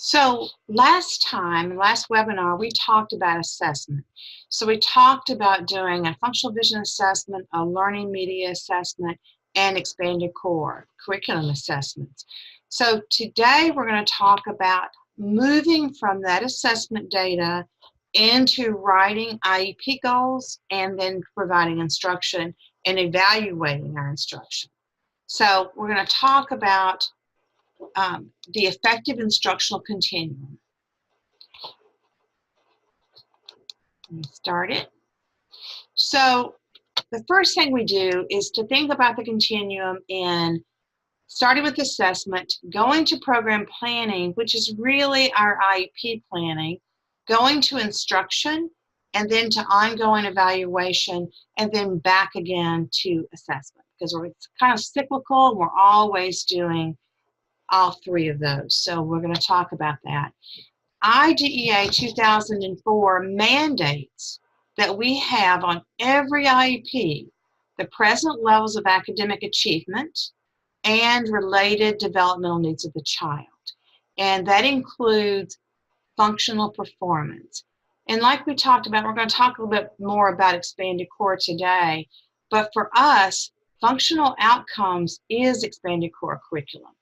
So last webinar, we talked about assessment. So we talked about doing a functional vision assessment, a learning media assessment, and expanded core curriculum assessments. So today we're going to talk about moving from that assessment data into writing IEP goals and then providing instruction and evaluating our instruction. So we're going to talk about the effective instructional continuum. Let me start it. So the first thing we do is to think about the continuum in starting with assessment, going to program planning, which is really our IEP planning, going to instruction, and then to ongoing evaluation, and then back again to assessment, because it's kind of cyclical. We're always doing all three of those. So we're going to talk about that. IDEA 2004 mandates that we have on every IEP the present levels of academic achievement and related developmental needs of the child. And that includes functional performance. And like we talked about, we're going to talk a little bit more about expanded core today. But for us, functional outcomes is expanded core curriculum.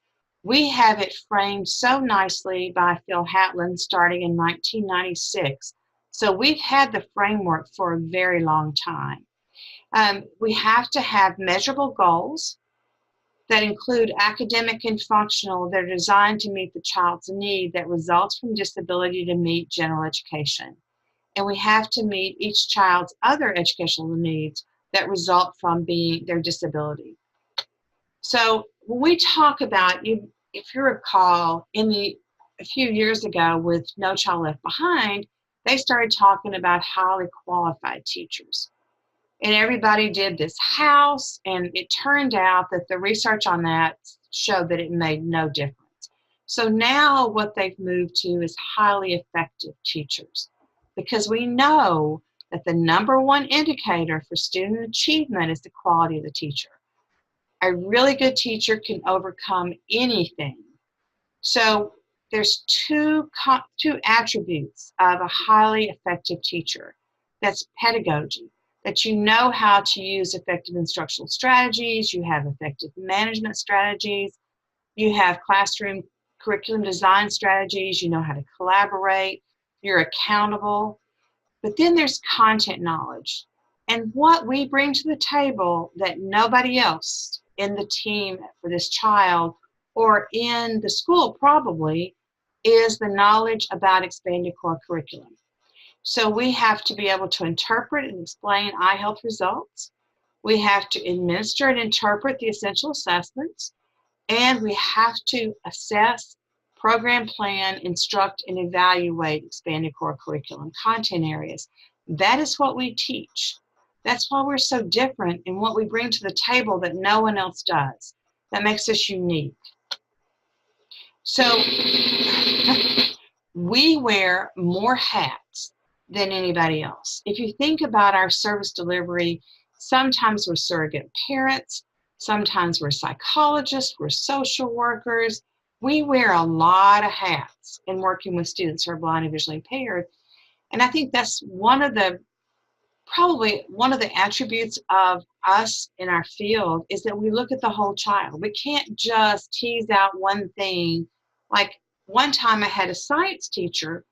We have it framed so nicely by Phil Hatlen starting in 1996. So we've had the framework for a very long time. We have to have measurable goals that include academic and functional that are designed to meet the child's need that results from disability to meet general education. And we have to meet each child's other educational needs that result from their disability. So when we talk about, if you recall, a few years ago with No Child Left Behind, they started talking about highly qualified teachers. And everybody did this house, and it turned out that the research on that showed that it made no difference. So now what they've moved to is highly effective teachers, because we know that the number one indicator for student achievement is the quality of the teacher. A really good teacher can overcome anything. So there's two attributes of a highly effective teacher. That's pedagogy, that you know how to use effective instructional strategies, you have effective management strategies, you have classroom curriculum design strategies, you know how to collaborate, you're accountable. But then there's content knowledge. And what we bring to the table that nobody else in the team for this child or in the school probably is the knowledge about expanded core curriculum. So we have to be able to interpret and explain iHealth results. We have to administer and interpret the essential assessments. And we have to assess, program plan, instruct, and evaluate expanded core curriculum content areas. That is what we teach. That's why we're so different in what we bring to the table that no one else does. That makes us unique. So we wear more hats than anybody else. If you think about our service delivery, sometimes we're surrogate parents, sometimes we're psychologists, we're social workers. We wear a lot of hats in working with students who are blind and visually impaired. And I think that's probably one of the attributes of us in our field is that we look at the whole child. We can't just tease out one thing. Like one time I had a science teacher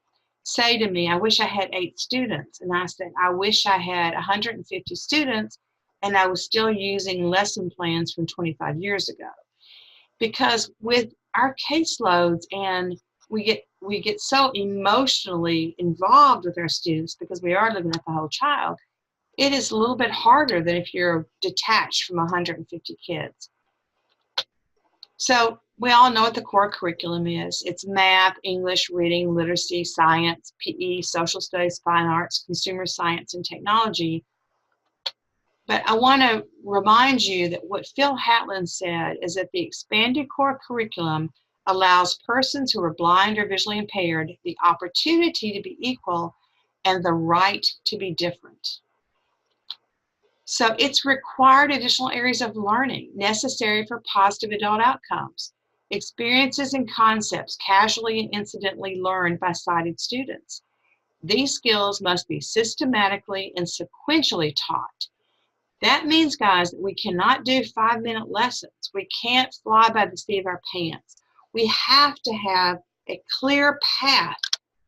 say to me, I wish I had 8 students. And I said, I wish I had 150 students and I was still using lesson plans from 25 years ago. Because with our caseloads and we get so emotionally involved with our students because we are looking at the whole child, it is a little bit harder than if you're detached from 150 kids. So we all know what the core curriculum is. It's math, English, reading, literacy, science, PE, social studies, fine arts, consumer science, and technology. But I want to remind you that what Phil Hatlen said is that the expanded core curriculum allows persons who are blind or visually impaired the opportunity to be equal and the right to be different. So it's required additional areas of learning necessary for positive adult outcomes. Experiences and concepts casually and incidentally learned by sighted students. These skills must be systematically and sequentially taught. That means, guys, that we cannot do 5-minute lessons. We can't fly by the seat of our pants. We have to have a clear path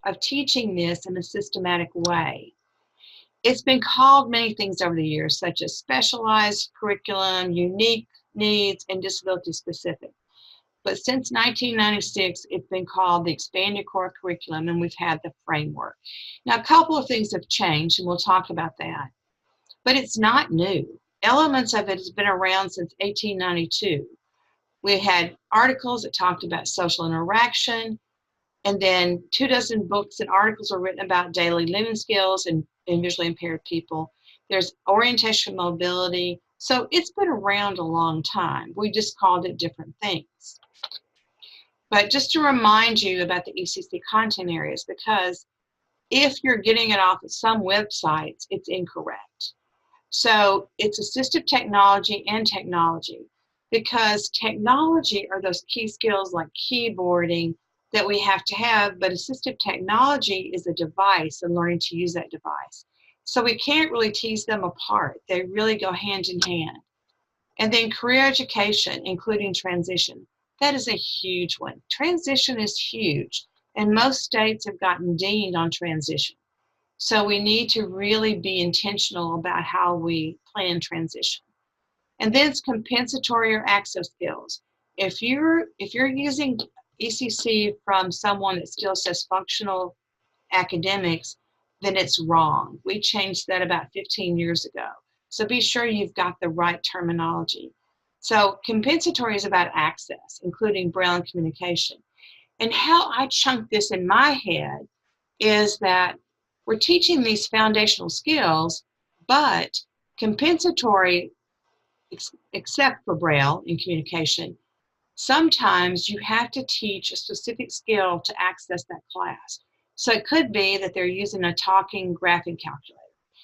of teaching this in a systematic way. It's been called many things over the years, such as specialized curriculum, unique needs, and disability specific. But since 1996, it's been called the expanded core curriculum, and we've had the framework. Now, a couple of things have changed, and we'll talk about that. But it's not new. Elements of it has been around since 1892. We had articles that talked about social interaction, and then 24 books and articles were written about daily living skills and visually impaired people. There's orientation mobility. So it's been around a long time. We just called it different things. But just to remind you about the ECC content areas, because if you're getting it off of some websites, it's incorrect. So it's assistive technology and technology, because technology are those key skills like keyboarding that we have to have, but assistive technology is a device and learning to use that device. So we can't really tease them apart. They really go hand in hand. And then career education, including transition. That is a huge one. Transition is huge, and most states have gotten deemed on transition. So we need to really be intentional about how we plan transition. And then it's compensatory or access skills. If you're using ECC from someone that still says functional academics, then it's wrong. We changed that about 15 years ago. So be sure you've got the right terminology. So compensatory is about access, including Braille and communication. And how I chunk this in my head is that we're teaching these foundational skills, but compensatory, except for Braille and communication, sometimes you have to teach a specific skill to access that class. So it could be that they're using a talking graphing calculator.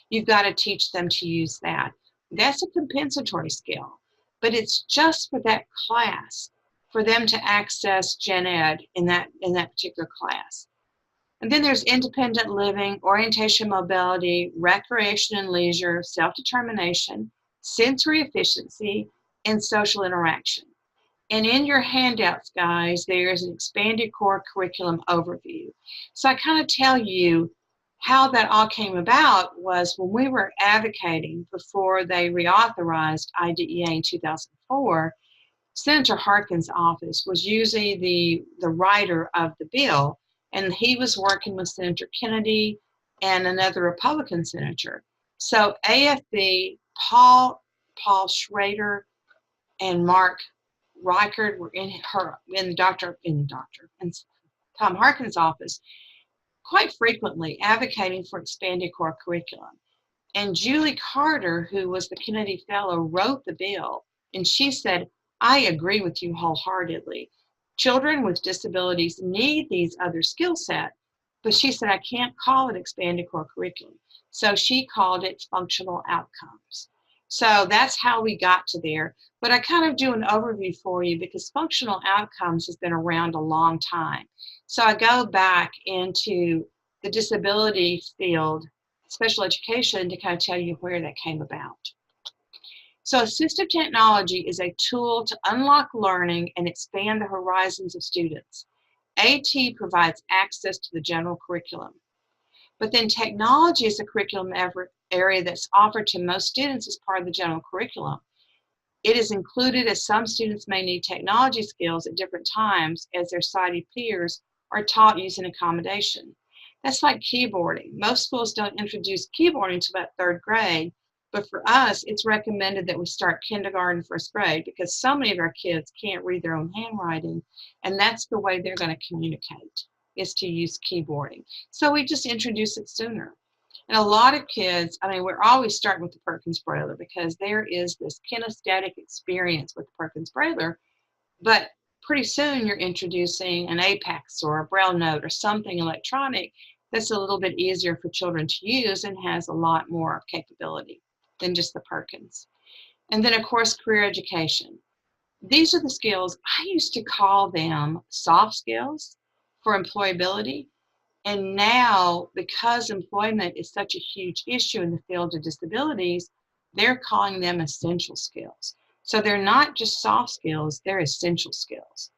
You've got to teach them to use that. That's a compensatory skill, but it's just for that class, for them to access gen ed in that particular class. And then there's independent living, orientation mobility, recreation and leisure, self-determination, sensory efficiency, and social interaction. And in your handouts, guys, there's an expanded core curriculum overview. So I kind of tell you how that all came about was when we were advocating before they reauthorized IDEA in 2004, Senator Harkin's office was usually the writer of the bill, and he was working with Senator Kennedy and another Republican senator. So AFB, Paul Schrader, and Mark Reichard were in Tom Harkin's office quite frequently advocating for expanded core curriculum. And Julie Carter, who was the Kennedy Fellow, wrote the bill, and she said, I agree with you wholeheartedly. Children with disabilities need these other skill sets, but she said, I can't call it expanded core curriculum. So she called it functional outcomes. So that's how we got to there. But I kind of do an overview for you because functional outcomes has been around a long time. So I go back into the disability field, special education, to kind of tell you where that came about. So assistive technology is a tool to unlock learning and expand the horizons of students. AT provides access to the general curriculum. But then technology is a curriculum area that's offered to most students as part of the general curriculum. It is included as some students may need technology skills at different times as their sighted peers are taught using accommodation. That's like keyboarding. Most schools don't introduce keyboarding until about 3rd grade, but for us, it's recommended that we start kindergarten, 1st grade, because so many of our kids can't read their own handwriting, and that's the way they're going to communicate, is to use keyboarding. So we just introduce it sooner. And a lot of kids, I mean, we're always starting with the Perkins Brailler because there is this kinesthetic experience with the Perkins Brailler, but pretty soon you're introducing an Apex or a Braille note or something electronic that's a little bit easier for children to use and has a lot more capability than just the Perkins. And then, of course, career education. These are the skills, I used to call them soft skills for employability. And now, because employment is such a huge issue in the field of disabilities, they're calling them essential skills. So they're not just soft skills, they're essential skills.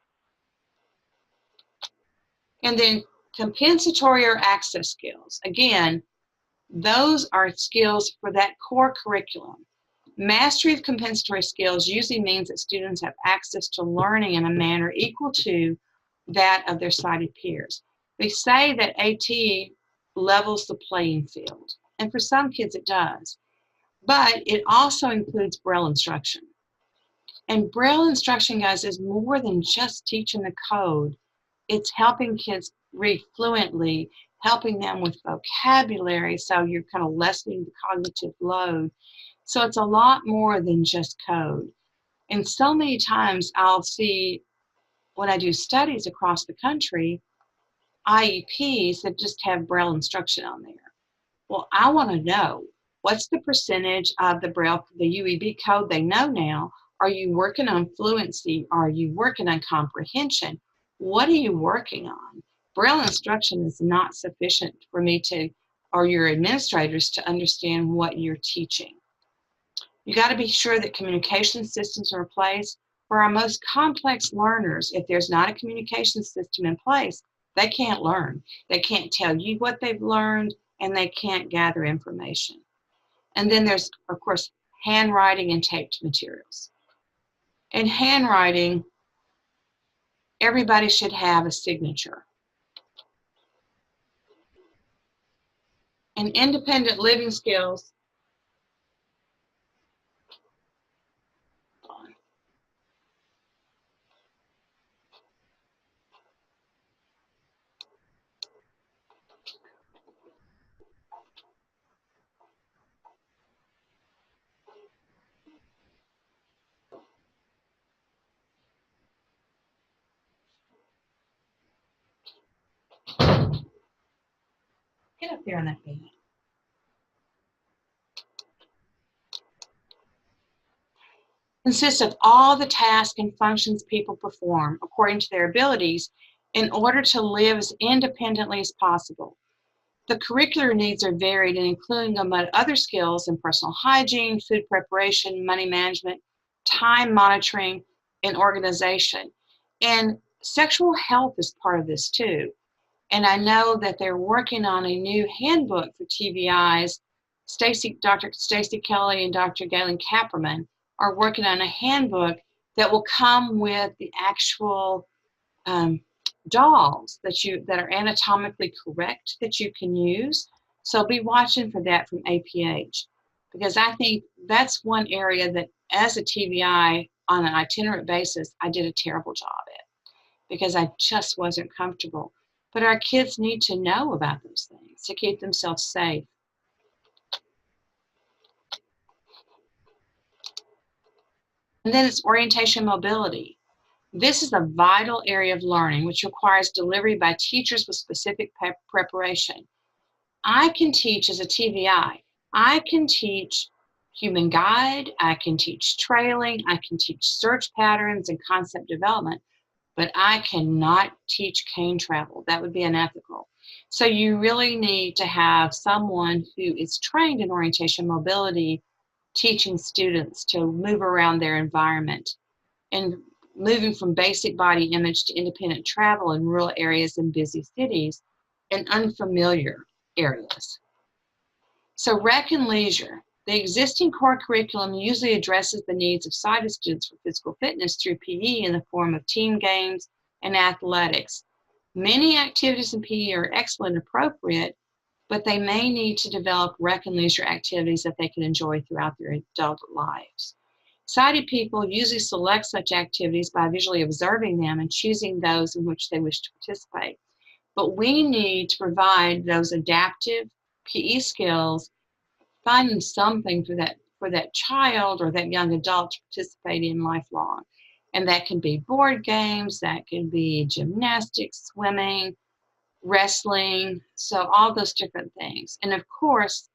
And then compensatory or access skills. Again, those are skills for that core curriculum. Mastery of compensatory skills usually means that students have access to learning in a manner equal to that of their sighted peers. They say that AT levels the playing field, and for some kids it does, but it also includes Braille instruction. And Braille instruction, guys, is more than just teaching the code. It's helping kids read fluently, helping them with vocabulary, so you're kind of lessening the cognitive load. So it's a lot more than just code. And so many times I'll see, when I do studies across the country, IEPs that just have Braille instruction on there. Well, I want to know, what's the percentage of the Braille, the UEB code they know now? Are you working on fluency? Are you working on comprehension? What are you working on? Braille instruction is not sufficient for me to, or your administrators, to understand what you're teaching. You got to be sure that communication systems are in place. For our most complex learners, if there's not a communication system in place, they can't learn. They can't tell you what they've learned, and they can't gather information. And then there's, of course, handwriting and taped materials. In handwriting, everybody should have a signature. And independent living skills, get up there on that bed. Consists of all the tasks and functions people perform according to their abilities in order to live as independently as possible. The curricular needs are varied and including among other skills in personal hygiene, food preparation, money management, time monitoring, and organization. And sexual health is part of this too. And I know that they're working on a new handbook for TVIs. Dr. Stacy Kelly and Dr. Galen Kapperman are working on a handbook that will come with the actual dolls that are anatomically correct that you can use. So be watching for that from APH, because I think that's one area that as a TVI on an itinerant basis, I did a terrible job at, because I just wasn't comfortable. But our kids need to know about those things to keep themselves safe. And then it's orientation mobility. This is a vital area of learning which requires delivery by teachers with specific preparation. I can teach as a TVI. I can teach human guide, I can teach trailing, I can teach search patterns and concept development, but I cannot teach cane travel. That would be unethical. So you really need to have someone who is trained in orientation mobility, teaching students to move around their environment and moving from basic body image to independent travel in rural areas and busy cities and unfamiliar areas. So rec and leisure. The existing core curriculum usually addresses the needs of sighted students for physical fitness through PE in the form of team games and athletics. Many activities in PE are excellent and appropriate, but they may need to develop rec and leisure activities that they can enjoy throughout their adult lives. Sighted people usually select such activities by visually observing them and choosing those in which they wish to participate. But we need to provide those adaptive PE skills, finding something for that child or that young adult to participate in lifelong. And that can be board games, that can be gymnastics, swimming, wrestling, so all those different things. And of course,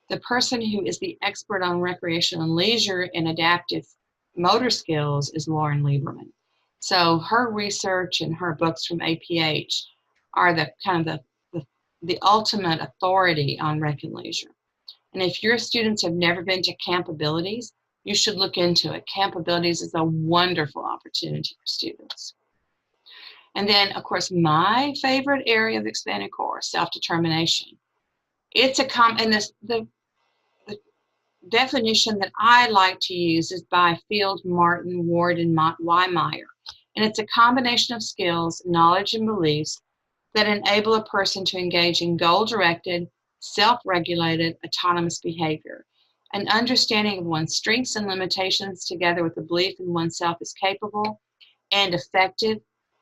the person who is the expert on recreation and leisure and adaptive motor skills is Lauren Lieberman. So her research and her books from APH are the kind of the ultimate authority on rec and leisure. And if your students have never been to Camp Abilities, you should look into it. Camp Abilities is a wonderful opportunity for students. And then, of course, my favorite area of expanded core, self-determination. It's the definition that I like to use is by Field, Martin, Ward, and Wymeyer. And it's a combination of skills, knowledge, and beliefs that enable a person to engage in goal-directed, self-regulated, autonomous behavior. An understanding of one's strengths and limitations, together with a belief in oneself is capable and effective,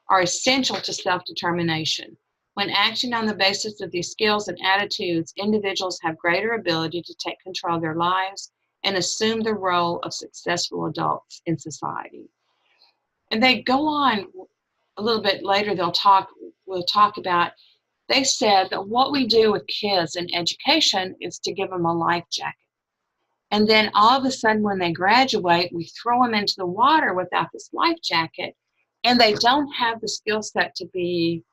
are essential to self-determination. When acting on the basis of these skills and attitudes, individuals have greater ability to take control of their lives and assume the role of successful adults in society. And they go on a little bit later, we'll talk about, they said that what we do with kids in education is to give them a life jacket. And then all of a sudden when they graduate, we throw them into the water without this life jacket, and they don't have the skill set to be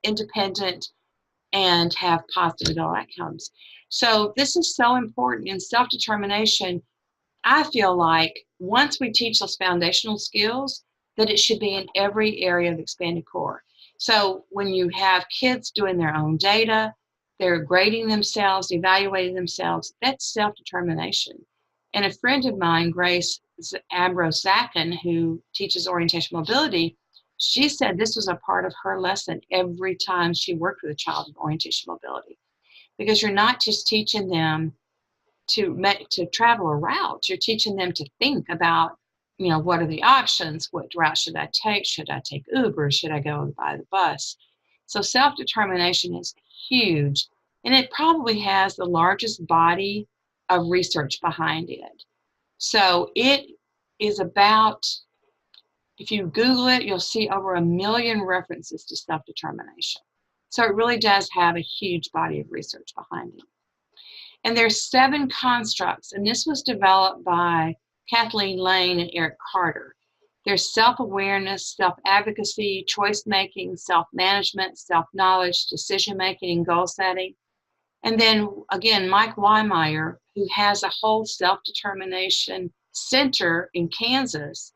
independent and have positive adult outcomes. So this is so important in self-determination. I feel like once we teach those foundational skills, that it should be in every area of expanded core. So when you have kids doing their own data, they're grading themselves, evaluating themselves, that's self-determination. And a friend of mine, Grace Ambrose-Zakin, who teaches orientation mobility, she said this was a part of her lesson every time she worked with a child with orientation mobility, because you're not just teaching them to travel a route, you're teaching them to think about, what are the options? What route should I take? Should I take Uber? Should I go by the bus? So self-determination is huge, and it probably has the largest body of research behind it. So it is about, if you Google it, you'll see over 1 million references to self-determination. So it really does have a huge body of research behind it. And there's 7 constructs, and this was developed by Kathleen Lane and Eric Carter. There's self-awareness, self-advocacy, choice-making, self-management, self-knowledge, decision-making, and goal-setting. And then, again, Mike Wymeyer, who has a whole self-determination center in Kansas.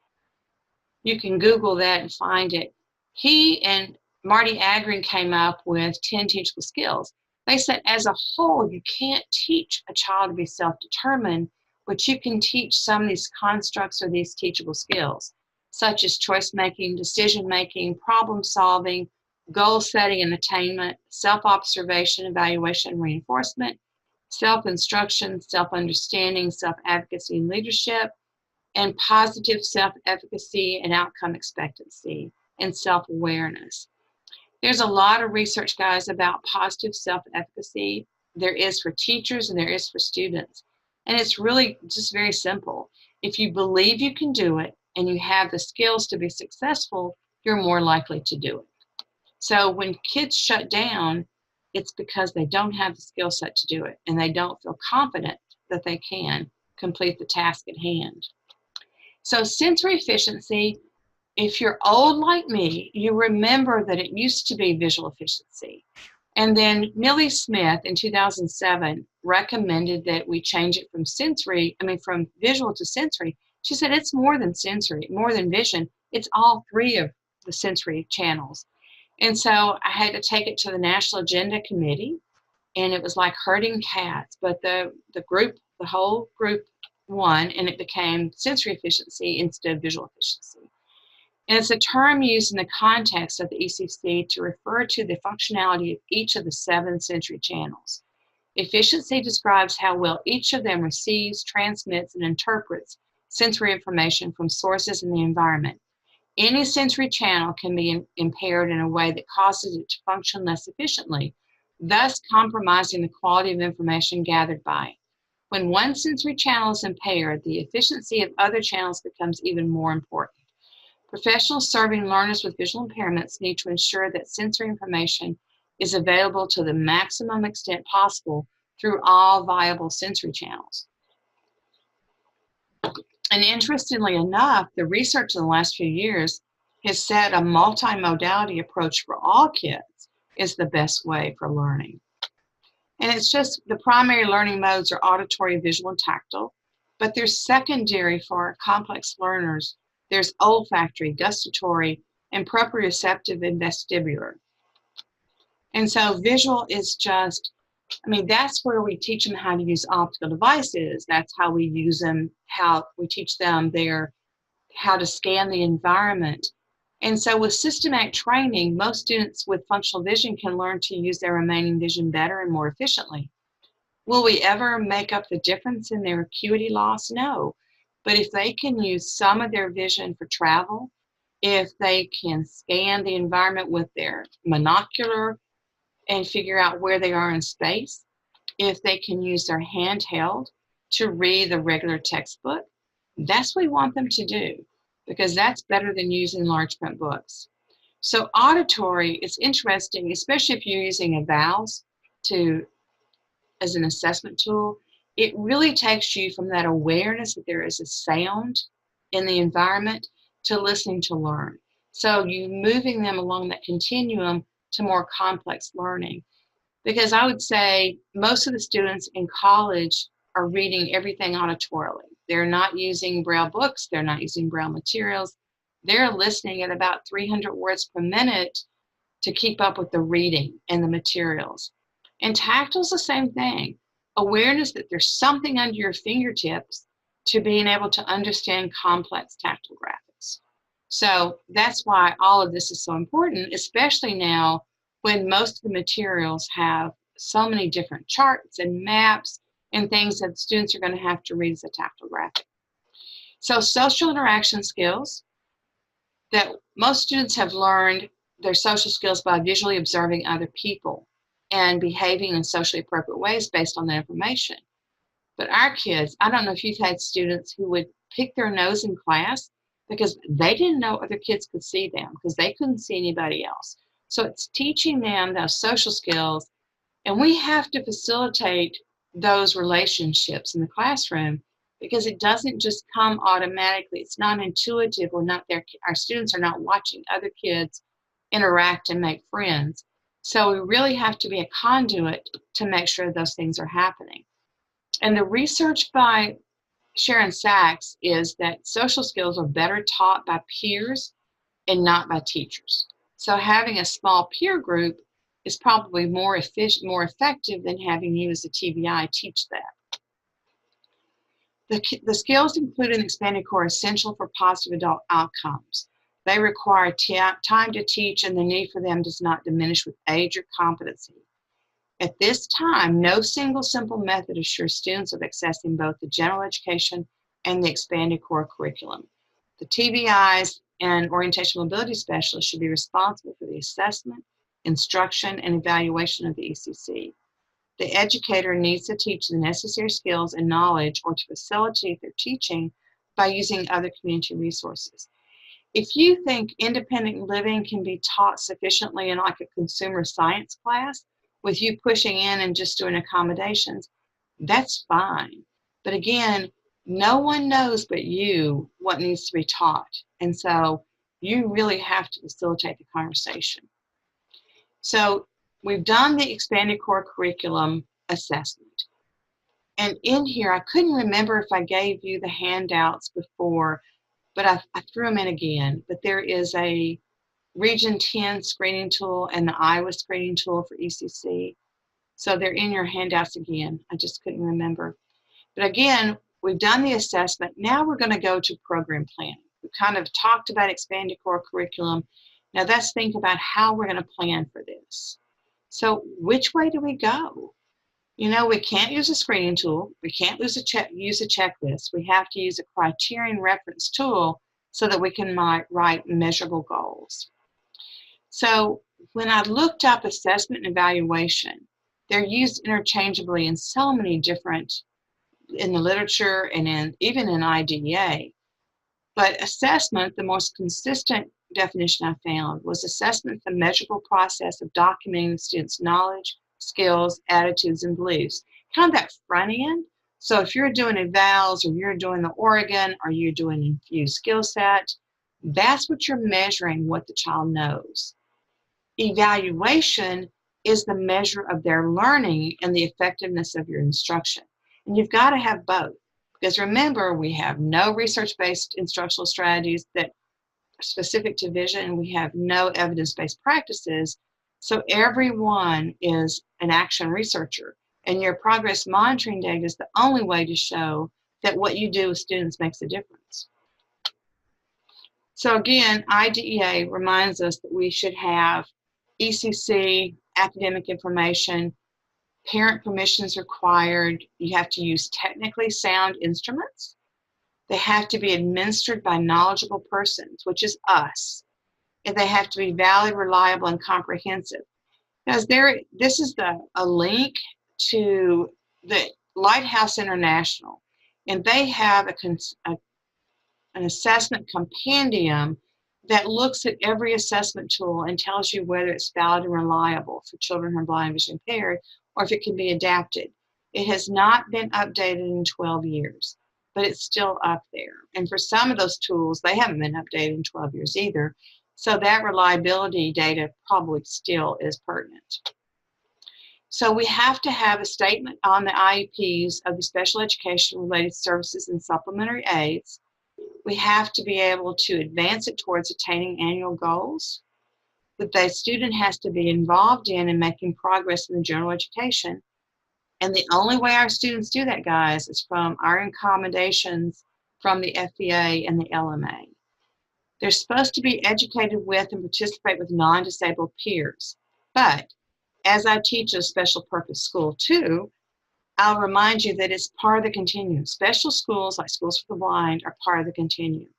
You can Google that and find it. He and Marty Agrin came up with 10 teachable skills. They said, as a whole, you can't teach a child to be self-determined, but you can teach some of these constructs or these teachable skills, such as choice-making, decision-making, problem-solving, goal-setting and attainment, self-observation, evaluation, and reinforcement, self-instruction, self-understanding, self-advocacy, and leadership, and positive self-efficacy and outcome expectancy, and self-awareness. There's a lot of research, guys, about positive self-efficacy. There is for teachers and there is for students. And it's really just very simple. If you believe you can do it and you have the skills to be successful, you're more likely to do it. So when kids shut down, it's because they don't have the skill set to do it and they don't feel confident that they can complete the task at hand. So sensory efficiency, if you're old like me, you remember that it used to be visual efficiency. And then Millie Smith in 2007 recommended that we change it from visual to sensory. She said it's more than sensory, more than vision. It's all 3 of the sensory channels. And so I had to take it to the National Agenda Committee, and it was like herding cats, but the whole group won, and it became sensory efficiency instead of visual efficiency. And it's a term used in the context of the ECC to refer to the functionality of each of the 7 sensory channels. Efficiency describes how well each of them receives, transmits, and interprets sensory information from sources in the environment. Any sensory channel can be impaired in a way that causes it to function less efficiently, thus compromising the quality of information gathered by it. When one sensory channel is impaired, the efficiency of other channels becomes even more important. Professionals serving learners with visual impairments need to ensure that sensory information is available to the maximum extent possible through all viable sensory channels. And interestingly enough, the research in the last few years has said a multimodality approach for all kids is the best way for learning. And it's just the primary learning modes are auditory, visual, and tactile, but there's secondary for complex learners. There's olfactory, gustatory, and proprioceptive and vestibular. And so visual is just, I mean, that's where we teach them how to use optical devices. That's how we use them, how we teach them how to scan the environment. And so with systematic training, most students with functional vision can learn to use their remaining vision better and more efficiently. Will we ever make up the difference in their acuity loss? No. But if they can use some of their vision for travel, if they can scan the environment with their monocular and figure out where they are in space, if they can use their handheld to read the regular textbook, that's what we want them to do, because that's better than using large print books. So auditory is interesting, especially if you're using evals as an assessment tool. It really takes you from that awareness that there is a sound in the environment to listening to learn. So you moving them along that continuum to more complex learning. Because I would say most of the students in college are reading everything auditorily. They're not using Braille books. They're not using Braille materials. They're listening at about 300 words per minute to keep up with the reading and the materials. And tactile is the same thing. Awareness that there's something under your fingertips to being able to understand complex tactile graphics. So that's why all of this is so important, especially now when most of the materials have so many different charts and maps and things that students are going to have to read as a tactile graphic. So social interaction skills, that most students have learned their social skills by visually observing other people and behaving in socially appropriate ways based on that information. But our kids, I don't know if you've had students who would pick their nose in class because they didn't know other kids could see them because they couldn't see anybody else. So it's teaching them those social skills, and we have to facilitate those relationships in the classroom because it doesn't just come automatically. It's not intuitive. Our students are not watching other kids interact and make friends. So we really have to be a conduit to make sure those things are happening. And the research by Sharon Sachs is that social skills are better taught by peers and not by teachers. So having a small peer group is probably more effective than having you as a TVI teach that. The skills included in the expanded core are essential for positive adult outcomes. They require time to teach, and the need for them does not diminish with age or competency. At this time, no single simple method assures students of accessing both the general education and the expanded core curriculum. The TVIs and orientation mobility specialists should be responsible for the assessment, instruction, and evaluation of the ECC. The educator needs to teach the necessary skills and knowledge or to facilitate their teaching by using other community resources. If you think independent living can be taught sufficiently in like a consumer science class, with you pushing in and just doing accommodations, that's fine. But again, no one knows but you what needs to be taught. And so you really have to facilitate the conversation. So we've done the expanded core curriculum assessment. And in here, I couldn't remember if I gave you the handouts before, but I threw them in again. But there is a Region 10 screening tool and the Iowa screening tool for ECC. So they're in your handouts again. I just couldn't remember. But again, we've done the assessment. Now we're going to go to program planning. We kind of talked about expanded core curriculum. Now let's think about how we're going to plan for this. So which way do we go? You know, we can't use a screening tool. We can't use a checklist. We have to use a criterion reference tool so that we can write measurable goals. So when I looked up assessment and evaluation, they're used interchangeably in so many different, in the literature and even in IDEA. But assessment, the most consistent definition I found was assessment, the measurable process of documenting the student's knowledge, skills, attitudes, and beliefs. Kind of that front end So if you're doing evals or you're doing the Oregon or you're doing infused skill set, that's what you're measuring what the child knows. Evaluation is the measure of their learning and the effectiveness of your instruction. And you've got to have both. Because remember, we have no research-based instructional strategies that are specific to vision. We have no evidence-based practices. So everyone is an action researcher. And your progress monitoring data is the only way to show that what you do with students makes a difference. So again, IDEA reminds us that we should have ECC, academic information, parent permissions required. You have to use technically sound instruments. They have to be administered by knowledgeable persons, which is us. And they have to be valid, reliable, and comprehensive. Because this is a link to the Lighthouse International, and they have an assessment compendium that looks at every assessment tool and tells you whether it's valid and reliable for children who are blind, vision impaired, or if it can be adapted. It has not been updated in 12 years, but it's still up there. And for some of those tools, they haven't been updated in 12 years either. So that reliability data probably still is pertinent. So we have to have a statement on the IEPs of the special education related services and supplementary aids. We have to be able to advance it towards attaining annual goals. That the student has to be involved in and making progress in the general education. And the only way our students do that, guys, is from our accommodations from the FBA and the LMA. They're supposed to be educated with and participate with non-disabled peers. But as I teach a special purpose school too, I'll remind you that it's part of the continuum. Special schools, like Schools for the Blind, are part of the continuum.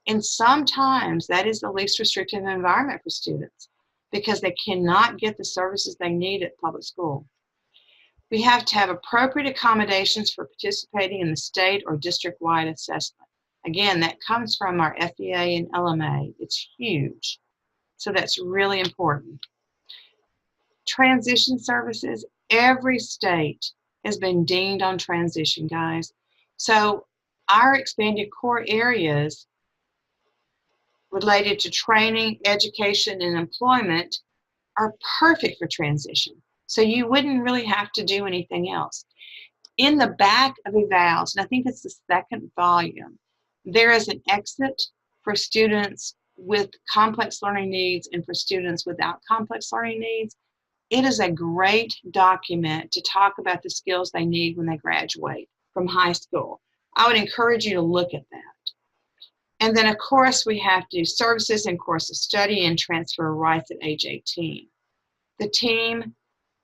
And sometimes that is the least restrictive environment for students because they cannot get the services they need at public school. We have to have appropriate accommodations for participating in the state or district-wide assessment. Again, that comes from our FBA and LMA. It's huge. So that's really important. Transition services, every state has been deemed on transition, guys. So our expanded core areas related to training, education, and employment are perfect for transition. So you wouldn't really have to do anything else. In the back of evals, and I think it's the second volume, there is an exit for students with complex learning needs and for students without complex learning needs. It is a great document to talk about the skills they need when they graduate from high school. I would encourage you to look at that. And then, of course, we have to do services and course of study and transfer rights at age 18. The team,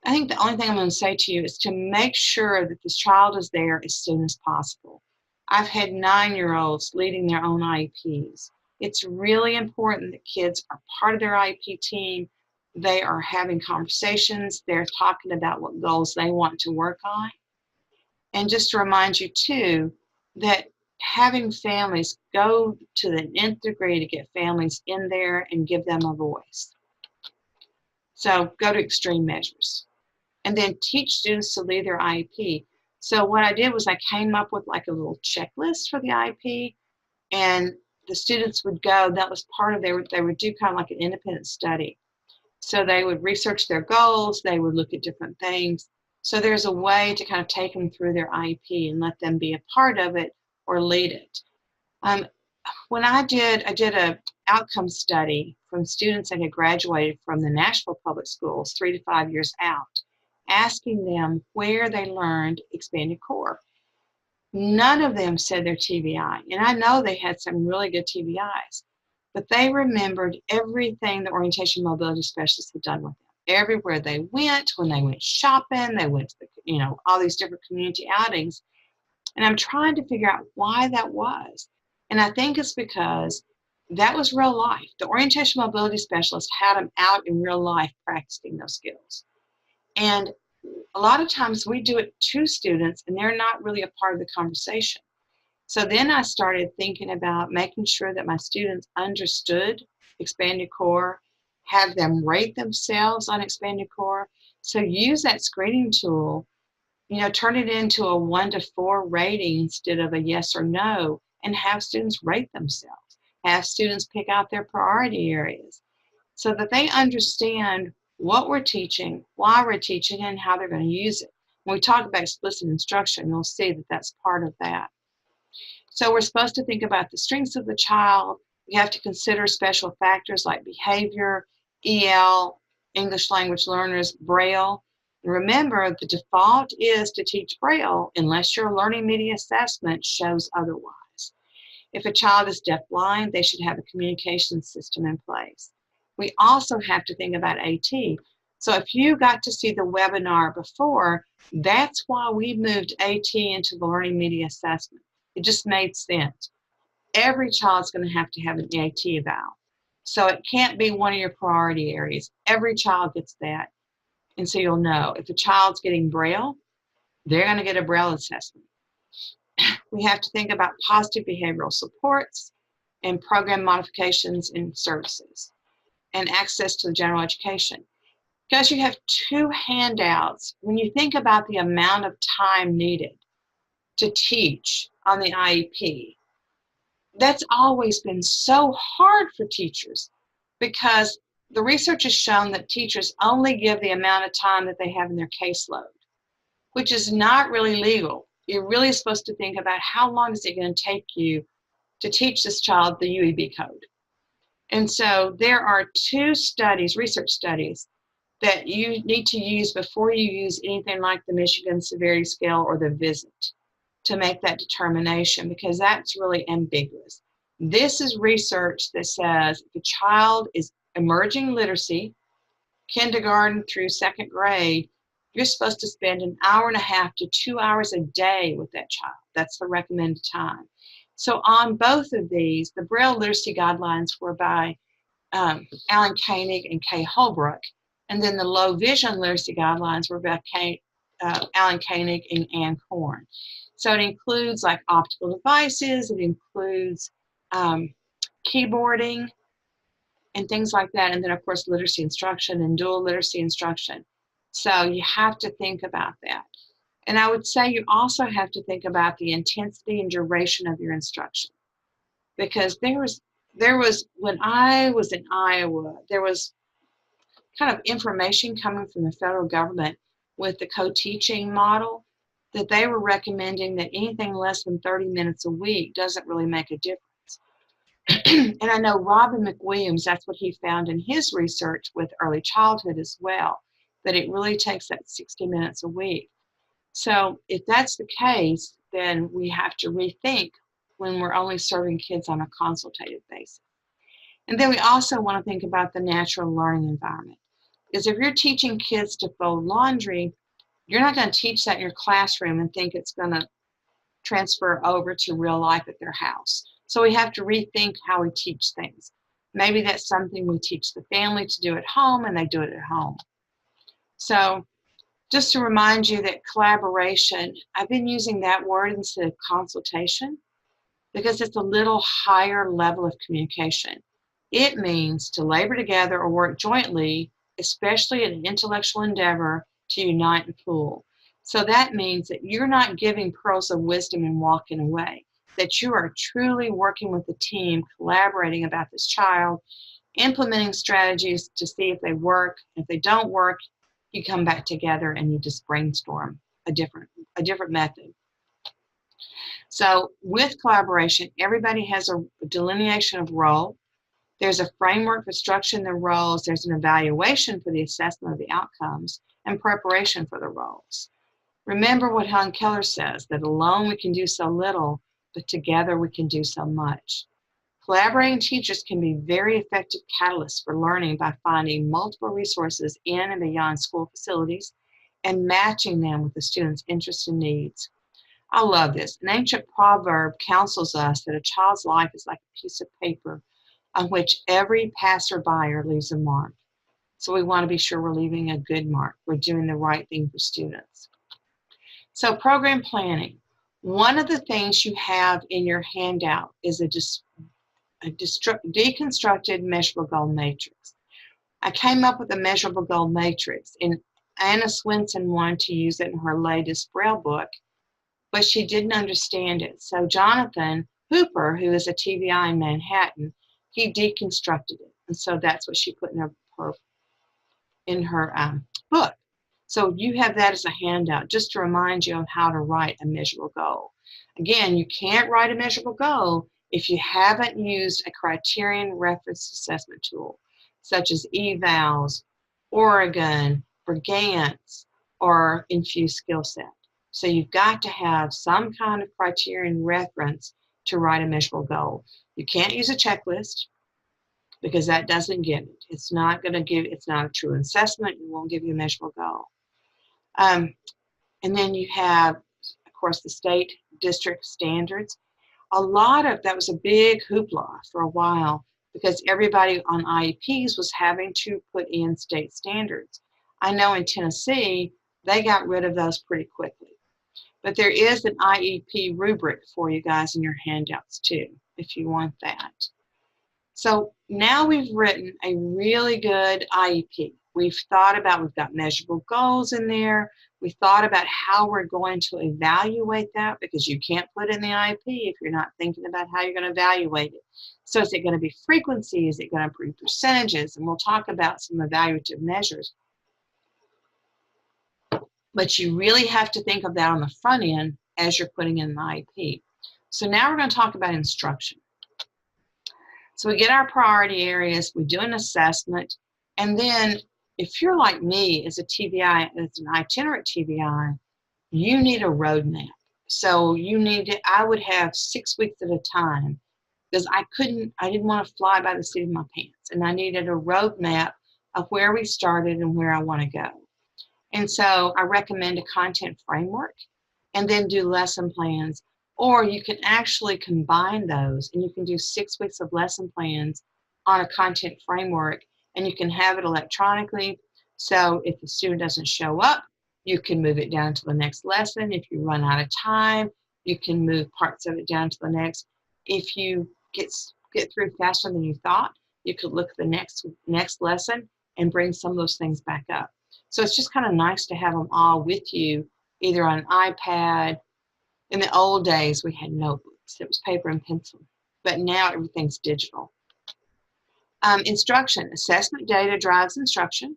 I think the only thing I'm going to say to you is to make sure that this child is there as soon as possible. I've had 9-year-olds leading their own IEPs. It's really important that kids are part of their IEP team. They are having conversations. They're talking about what goals they want to work on. And just to remind you, too, that having families go to the nth degree to get families in there and give them a voice. So go to extreme measures. And then teach students to lead their IEP. So what I did was I came up with like a little checklist for the IEP, and the students would go, that was part of, they would do kind of like an independent study. So they would research their goals, they would look at different things. So there's a way to kind of take them through their IEP and let them be a part of it or lead it. When I did an outcome study from students that had graduated from the Nashville public schools 3 to 5 years out, asking them where they learned expanded core. None of them said their TBI, and I know they had some really good TBIs, but they remembered everything the orientation mobility specialists had done with them. Everywhere they went, when they went shopping, they went to all these different community outings, and I'm trying to figure out why that was. And I think it's because that was real life. The orientation mobility specialist had them out in real life practicing those skills. And a lot of times we do it to students and they're not really a part of the conversation. So then I started thinking about making sure that my students understood expanded core, have them rate themselves on expanded core. So use that screening tool turn it into a 1 to 4 rating instead of a yes or no, and have students rate themselves. Have students pick out their priority areas so that they understand what we're teaching, why we're teaching, and how they're going to use it. When we talk about explicit instruction, you'll see that that's part of that. So we're supposed to think about the strengths of the child. We have to consider special factors like behavior, EL, English language learners, Braille. And remember, the default is to teach Braille unless your learning media assessment shows otherwise. If a child is deafblind, they should have a communication system in place. We also have to think about AT. So if you got to see the webinar before, that's why we moved AT into the learning media assessment. It just made sense. Every child's going to have an AT eval. So it can't be one of your priority areas. Every child gets that. And so you'll know if a child's getting Braille, they're going to get a Braille assessment. We have to think about positive behavioral supports and program modifications and services and access to general education. Because you have 2 handouts, when you think about the amount of time needed to teach on the IEP, that's always been so hard for teachers because the research has shown that teachers only give the amount of time that they have in their caseload, which is not really legal. You're really supposed to think about how long is it going to take you to teach this child the UEB code. And so there are 2 studies, research studies, that you need to use before you use anything like the Michigan Severity Scale or the visit to make that determination, because that's really ambiguous. This is research that says if a child is emerging literacy, kindergarten through 2nd grade, you're supposed to spend 1.5 hours to 2 hours a day with that child. That's the recommended time. So on both of these, the Braille literacy guidelines were by Alan Koenig and Kay Holbrook, and then the low vision literacy guidelines were by Alan Koenig and Ann Korn. So it includes like optical devices, it includes keyboarding and things like that, and then of course literacy instruction and dual literacy instruction. So you have to think about that. And I would say you also have to think about the intensity and duration of your instruction, because there was when I was in Iowa, there was kind of information coming from the federal government with the co-teaching model that they were recommending that anything less than 30 minutes a week doesn't really make a difference. And I know Robin McWilliams, that's what he found in his research with early childhood as well, that it really takes that 60 minutes a week. So if that's the case, then we have to rethink when we're only serving kids on a consultative basis. And then we also want to think about the natural learning environment. Because if you're teaching kids to fold laundry, you're not going to teach that in your classroom and think it's going to transfer over to real life at their house. So we have to rethink how we teach things. Maybe that's something we teach the family to do at home and they do it at home. So just to remind you that collaboration, I've been using that word instead of consultation because it's a little higher level of communication. It means to labor together or work jointly, especially in an intellectual endeavor, to unite and pool. So that means that you're not giving pearls of wisdom and walking away, that you are truly working with the team, collaborating about this child, implementing strategies to see if they work. If they don't work, you come back together and you just brainstorm a different method. So with collaboration, everybody has a delineation of role. There's a framework for structuring the roles. There's an evaluation for the assessment of the outcomes and preparation for the roles. Remember what Helen Keller says, that alone we can do so little, but together we can do so much. Collaborating teachers can be very effective catalysts for learning by finding multiple resources in and beyond school facilities and matching them with the students' interests and needs. I love this. An ancient proverb counsels us that a child's life is like a piece of paper on which every passerby leaves a mark. So we want to be sure we're leaving a good mark. We're doing the right thing for students. So program planning. One of the things you have in your handout is a deconstructed measurable goal matrix. I came up with a measurable goal matrix, and Anna Swinson wanted to use it in her latest Braille book, but she didn't understand it. So Jonathan Hooper, who is a TVI in Manhattan, he deconstructed it. And so that's what she put in her book. So you have that as a handout just to remind you of how to write a measurable goal. Again, you can't write a measurable goal if you haven't used a criterion reference assessment tool, such as evals, Oregon, or GANTS, or Infuse Skill Set. So you've got to have some kind of criterion reference to write a measurable goal. You can't use a checklist because that doesn't give it. It's not a true assessment. It won't give you a measurable goal. And then you have, of course, the state district standards. A lot of that was a big hoopla for a while because everybody on IEPs was having to put in state standards. I know in Tennessee, they got rid of those pretty quickly. But there is an IEP rubric for you guys in your handouts too, if you want that. So now we've written a really good IEP. We've got measurable goals in there. We thought about how we're going to evaluate that because you can't put in the IEP if you're not thinking about how you're going to evaluate it. So is it going to be frequency? Is it going to be percentages? And we'll talk about some evaluative measures. But you really have to think of that on the front end as you're putting in the IEP. So now we're going to talk about instruction. So we get our priority areas, we do an assessment, and then if you're like me as a TVI, as an itinerant TVI, you need a roadmap. So I would have 6 weeks at a time because I didn't want to fly by the seat of my pants, and I needed a roadmap of where we started and where I want to go. And so I recommend a content framework and then do lesson plans. Or you can actually combine those and you can do 6 weeks of lesson plans on a content framework and you can have it electronically. So if the student doesn't show up, you can move it down to the next lesson. If you run out of time, you can move parts of it down to the next. If you get through faster than you thought, you could look at the next lesson and bring some of those things back up. So it's just kind of nice to have them all with you, either on an iPad. In the old days, we had notebooks. It was paper and pencil. But now everything's digital. Instruction. Assessment data drives instruction.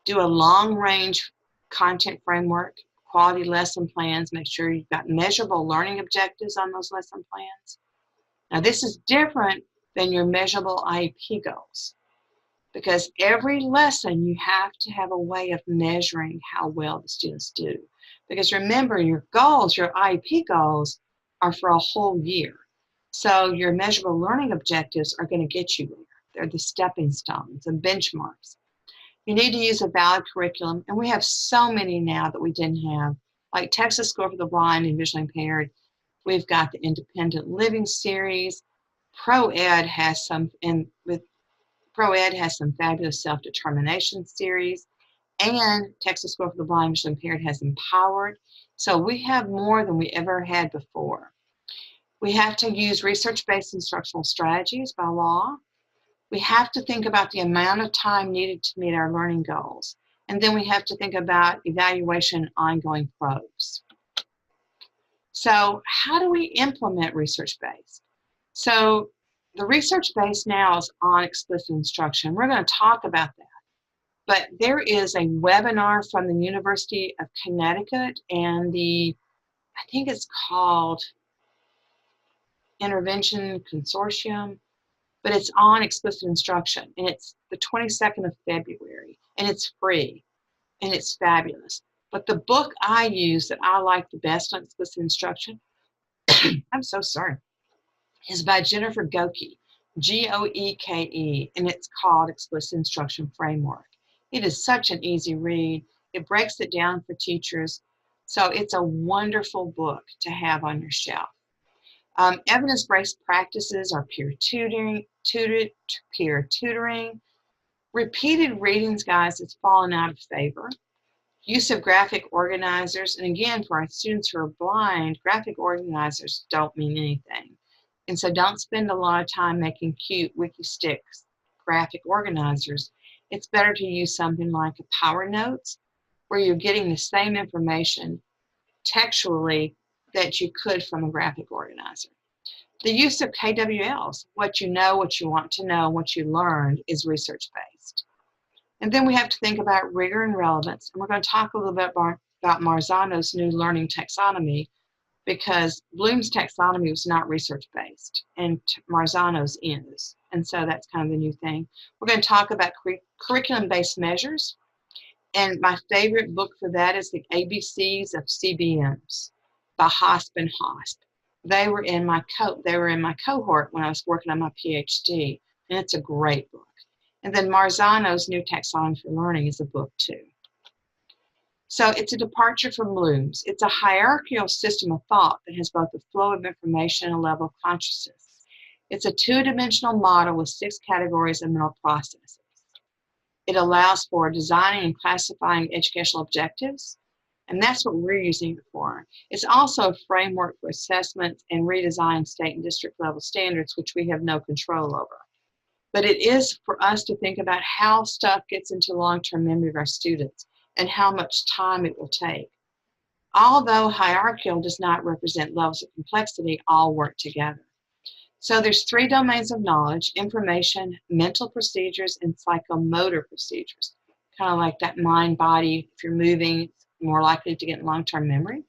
Do a long-range content framework, quality lesson plans. Make sure you've got measurable learning objectives on those lesson plans. Now, this is different than your measurable IEP goals because every lesson you have to have a way of measuring how well the students do. Because remember, your goals, your IEP goals, are for a whole year. So your measurable learning objectives are going to get you there. They're the stepping stones and benchmarks. You need to use a valid curriculum, and we have so many now that we didn't have, like Texas School for the Blind and Visually Impaired. We've got the Independent Living series. ProEd has some, and with ProEd has some fabulous self-determination series. And Texas School for the Blind and Visually Impaired has Empowered. So we have more than we ever had before. We have to use research-based instructional strategies by law. We have to think about the amount of time needed to meet our learning goals. And then we have to think about evaluation ongoing probes. So how do we implement research-based? So the research-based now is on explicit instruction. We're going to talk about that. But there is a webinar from the University of Connecticut and I think it's called Intervention Consortium, but it's on explicit instruction. And it's the 22nd of February, and it's free, and it's fabulous. But the book I use that I like the best on explicit instruction, I'm so sorry, is by Jennifer Goeke, Goeke, and it's called Explicit Instruction Framework. It is such an easy read. It breaks it down for teachers. So it's a wonderful book to have on your shelf. Evidence-based practices are peer tutoring. Repeated readings, guys, it's fallen out of favor. Use of graphic organizers. And again, for our students who are blind, graphic organizers don't mean anything. And so don't spend a lot of time making cute wiki sticks graphic organizers. It's better to use something like a Power Notes where you're getting the same information textually that you could from a graphic organizer. The use of KWLs, what you know, what you want to know, what you learned, is research-based. And then we have to think about rigor and relevance. And we're going to talk a little bit about Marzano's new learning taxonomy, because Bloom's taxonomy was not research-based, and Marzano's is. And so that's kind of the new thing. We're going to talk about curriculum-based measures. And my favorite book for that is The ABCs of CBMs by Hosp and Hosp. They were in my cohort when I was working on my PhD, and it's a great book. And then Marzano's New Taxonomy for Learning is a book too. So it's a departure from Bloom's. It's a hierarchical system of thought that has both a flow of information and a level of consciousness. It's a two-dimensional model with 6 categories of mental processes. It allows for designing and classifying educational objectives, and that's what we're using it for. It's also a framework for assessments and redesign state and district level standards, which we have no control over. But it is for us to think about how stuff gets into long-term memory of our students and how much time it will take. Although hierarchical does not represent levels of complexity, all work together. So there's 3 domains of knowledge: information, mental procedures, and psychomotor procedures. Kind of like that mind body. If you're moving, it's more likely to get long-term memory.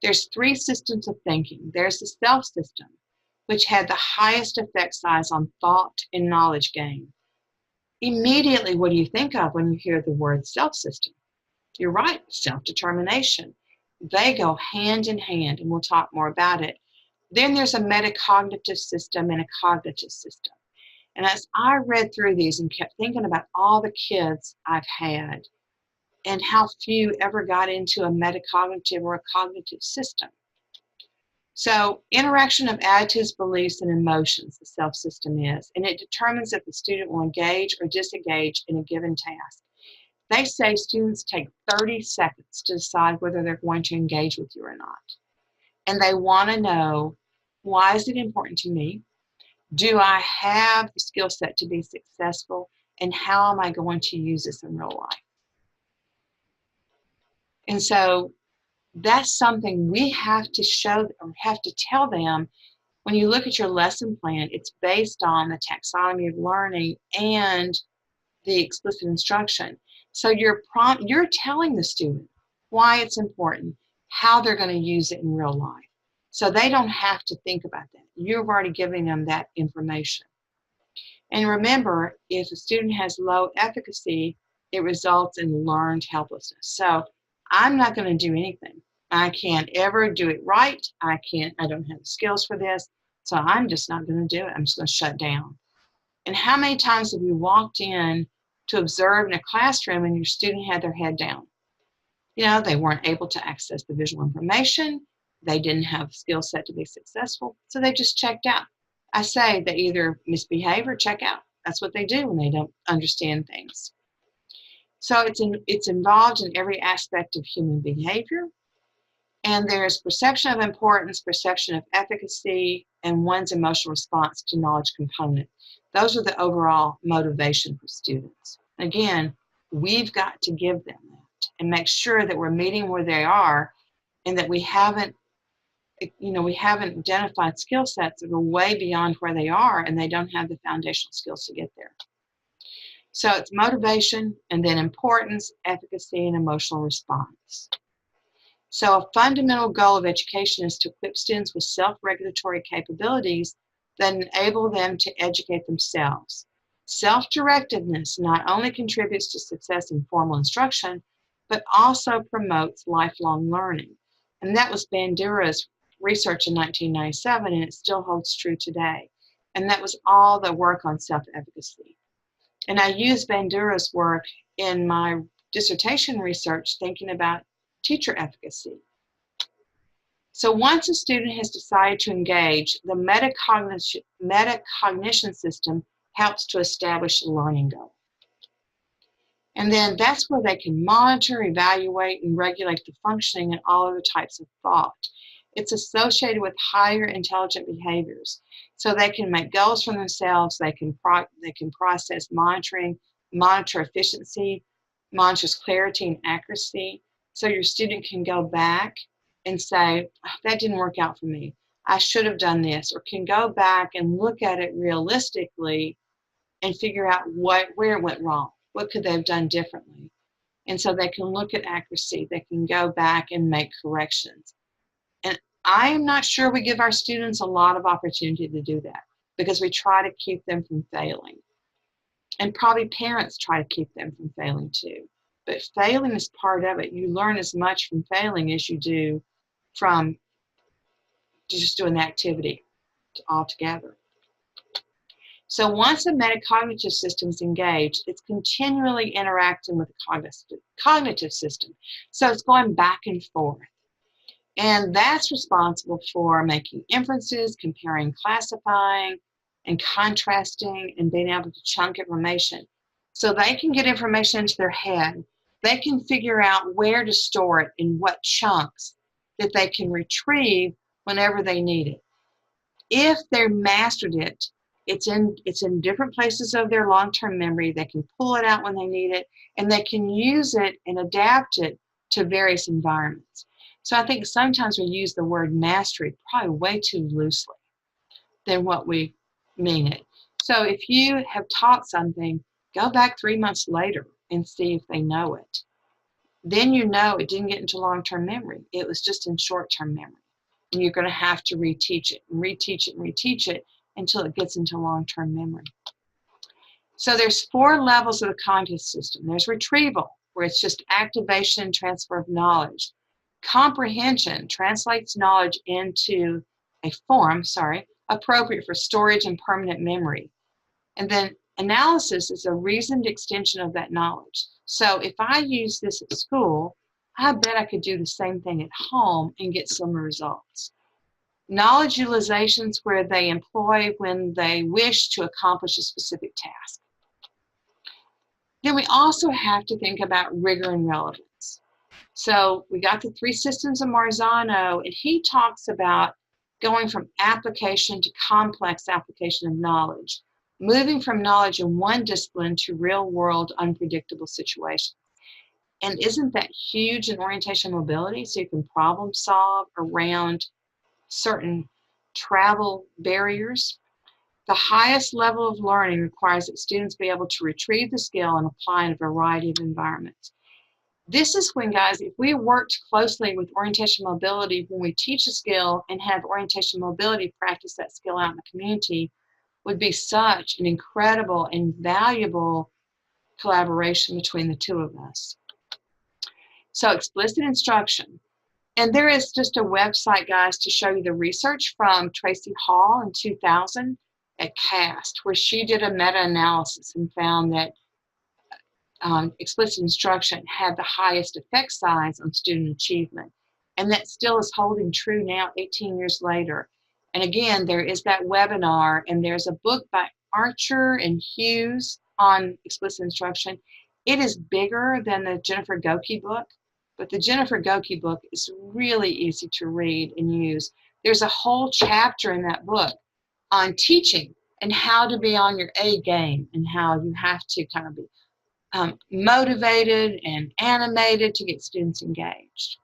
There's 3 systems of thinking. There's the self system, which had the highest effect size on thought and knowledge gain. Immediately, what do you think of when you hear the word self system? You're right, self-determination. They go hand in hand, and we'll talk more about it. Then there's a metacognitive system and a cognitive system. And as I read through these and kept thinking about all the kids I've had and how few ever got into a metacognitive or a cognitive system. So interaction of attitudes, beliefs, and emotions, the self system is, and it determines if the student will engage or disengage in a given task. They say students take 30 seconds to decide whether they're going to engage with you or not. And they want to know, why is it important to me? Do I have the skill set to be successful? And how am I going to use this in real life? And so that's something we have to show or have to tell them. When you look at your lesson plan, it's based on the taxonomy of learning and the explicit instruction. So you're telling the student why it's important, how they're going to use it in real life. So they don't have to think about that. You've already given them that information. And remember, if a student has low efficacy, it results in learned helplessness. So I'm not going to do anything. I can't ever do it right. I don't have the skills for this. So I'm just not going to do it. I'm just going to shut down. And how many times have you walked in to observe in a classroom and your student had their head down? You know, they weren't able to access the visual information. They didn't have the skill set to be successful. So they just checked out. I say they either misbehave or check out. That's what they do when they don't understand things. So it's involved in every aspect of human behavior. And there's perception of importance, perception of efficacy, and one's emotional response to knowledge component. Those are the overall motivation for students. Again, we've got to give them that and make sure that we're meeting where they are and that we haven't identified skill sets that are way beyond where they are and they don't have the foundational skills to get there. So it's motivation and then importance, efficacy, and emotional response. So a fundamental goal of education is to equip students with self-regulatory capabilities that enable them to educate themselves. Self-directiveness not only contributes to success in formal instruction, but also promotes lifelong learning. And that was Bandura's research in 1997, and it still holds true today. And that was all the work on self-efficacy. And I used Bandura's work in my dissertation research thinking about teacher efficacy. So once a student has decided to engage, the metacognition system helps to establish a learning goal. And then that's where they can monitor, evaluate, and regulate the functioning and all other types of thought. It's associated with higher intelligent behaviors. So they can make goals for themselves, they can process monitoring, monitor efficiency, monitors clarity and accuracy, so your student can go back and say, oh, that didn't work out for me. I should have done this, or can go back and look at it realistically and figure out where it went wrong. What could they have done differently? And so they can look at accuracy. They can go back and make corrections. And I am not sure we give our students a lot of opportunity to do that, because we try to keep them from failing. And probably parents try to keep them from failing too. But failing is part of it. You learn as much from failing as you do from just doing the activity altogether. So once a metacognitive system is engaged, it's continually interacting with the cognitive system. So it's going back and forth. And that's responsible for making inferences, comparing, classifying, and contrasting, and being able to chunk information. So they can get information into their head. They can figure out where to store it in what chunks that they can retrieve whenever they need it. If they've mastered it, it's in different places of their long-term memory. They can pull it out when they need it, and they can use it and adapt it to various environments. So I think sometimes we use the word mastery probably way too loosely than what we mean it. So if you have taught something, go back 3 months later and see if they know it. Then you know it didn't get into long-term memory. It was just in short-term memory. And you're going to have to reteach it and reteach it and reteach it until it gets into long-term memory. So there's 4 levels of the cognitive system. There's retrieval, where it's just activation and transfer of knowledge. Comprehension translates knowledge into a form, appropriate for storage and permanent memory. And then analysis is a reasoned extension of that knowledge. So if I use this at school, I bet I could do the same thing at home and get similar results. Knowledge utilization is where they employ when they wish to accomplish a specific task. Then we also have to think about rigor and relevance. So we got the 3 systems of Marzano, and he talks about going from application to complex application of knowledge, moving from knowledge in one discipline to real-world unpredictable situations. And isn't that huge in orientation mobility? So you can problem solve around certain travel barriers. The highest level of learning requires that students be able to retrieve the skill and apply in a variety of environments. This is when, guys, if we worked closely with orientation mobility, when we teach a skill and have orientation mobility practice that skill out in the community, would be such an incredible and valuable collaboration between the 2 of us. So explicit instruction. And there is just a website, guys, to show you the research from Tracy Hall in 2000 at CAST, where she did a meta-analysis and found that explicit instruction had the highest effect size on student achievement. And that still is holding true now, 18 years later. And again, there is that webinar, and there's a book by Archer and Hughes on explicit instruction. It is bigger than the Jennifer Goki book, but the Jennifer Goki book is really easy to read and use. There's a whole chapter in that book on teaching and how to be on your A game, and how you have to kind of be motivated and animated to get students engaged.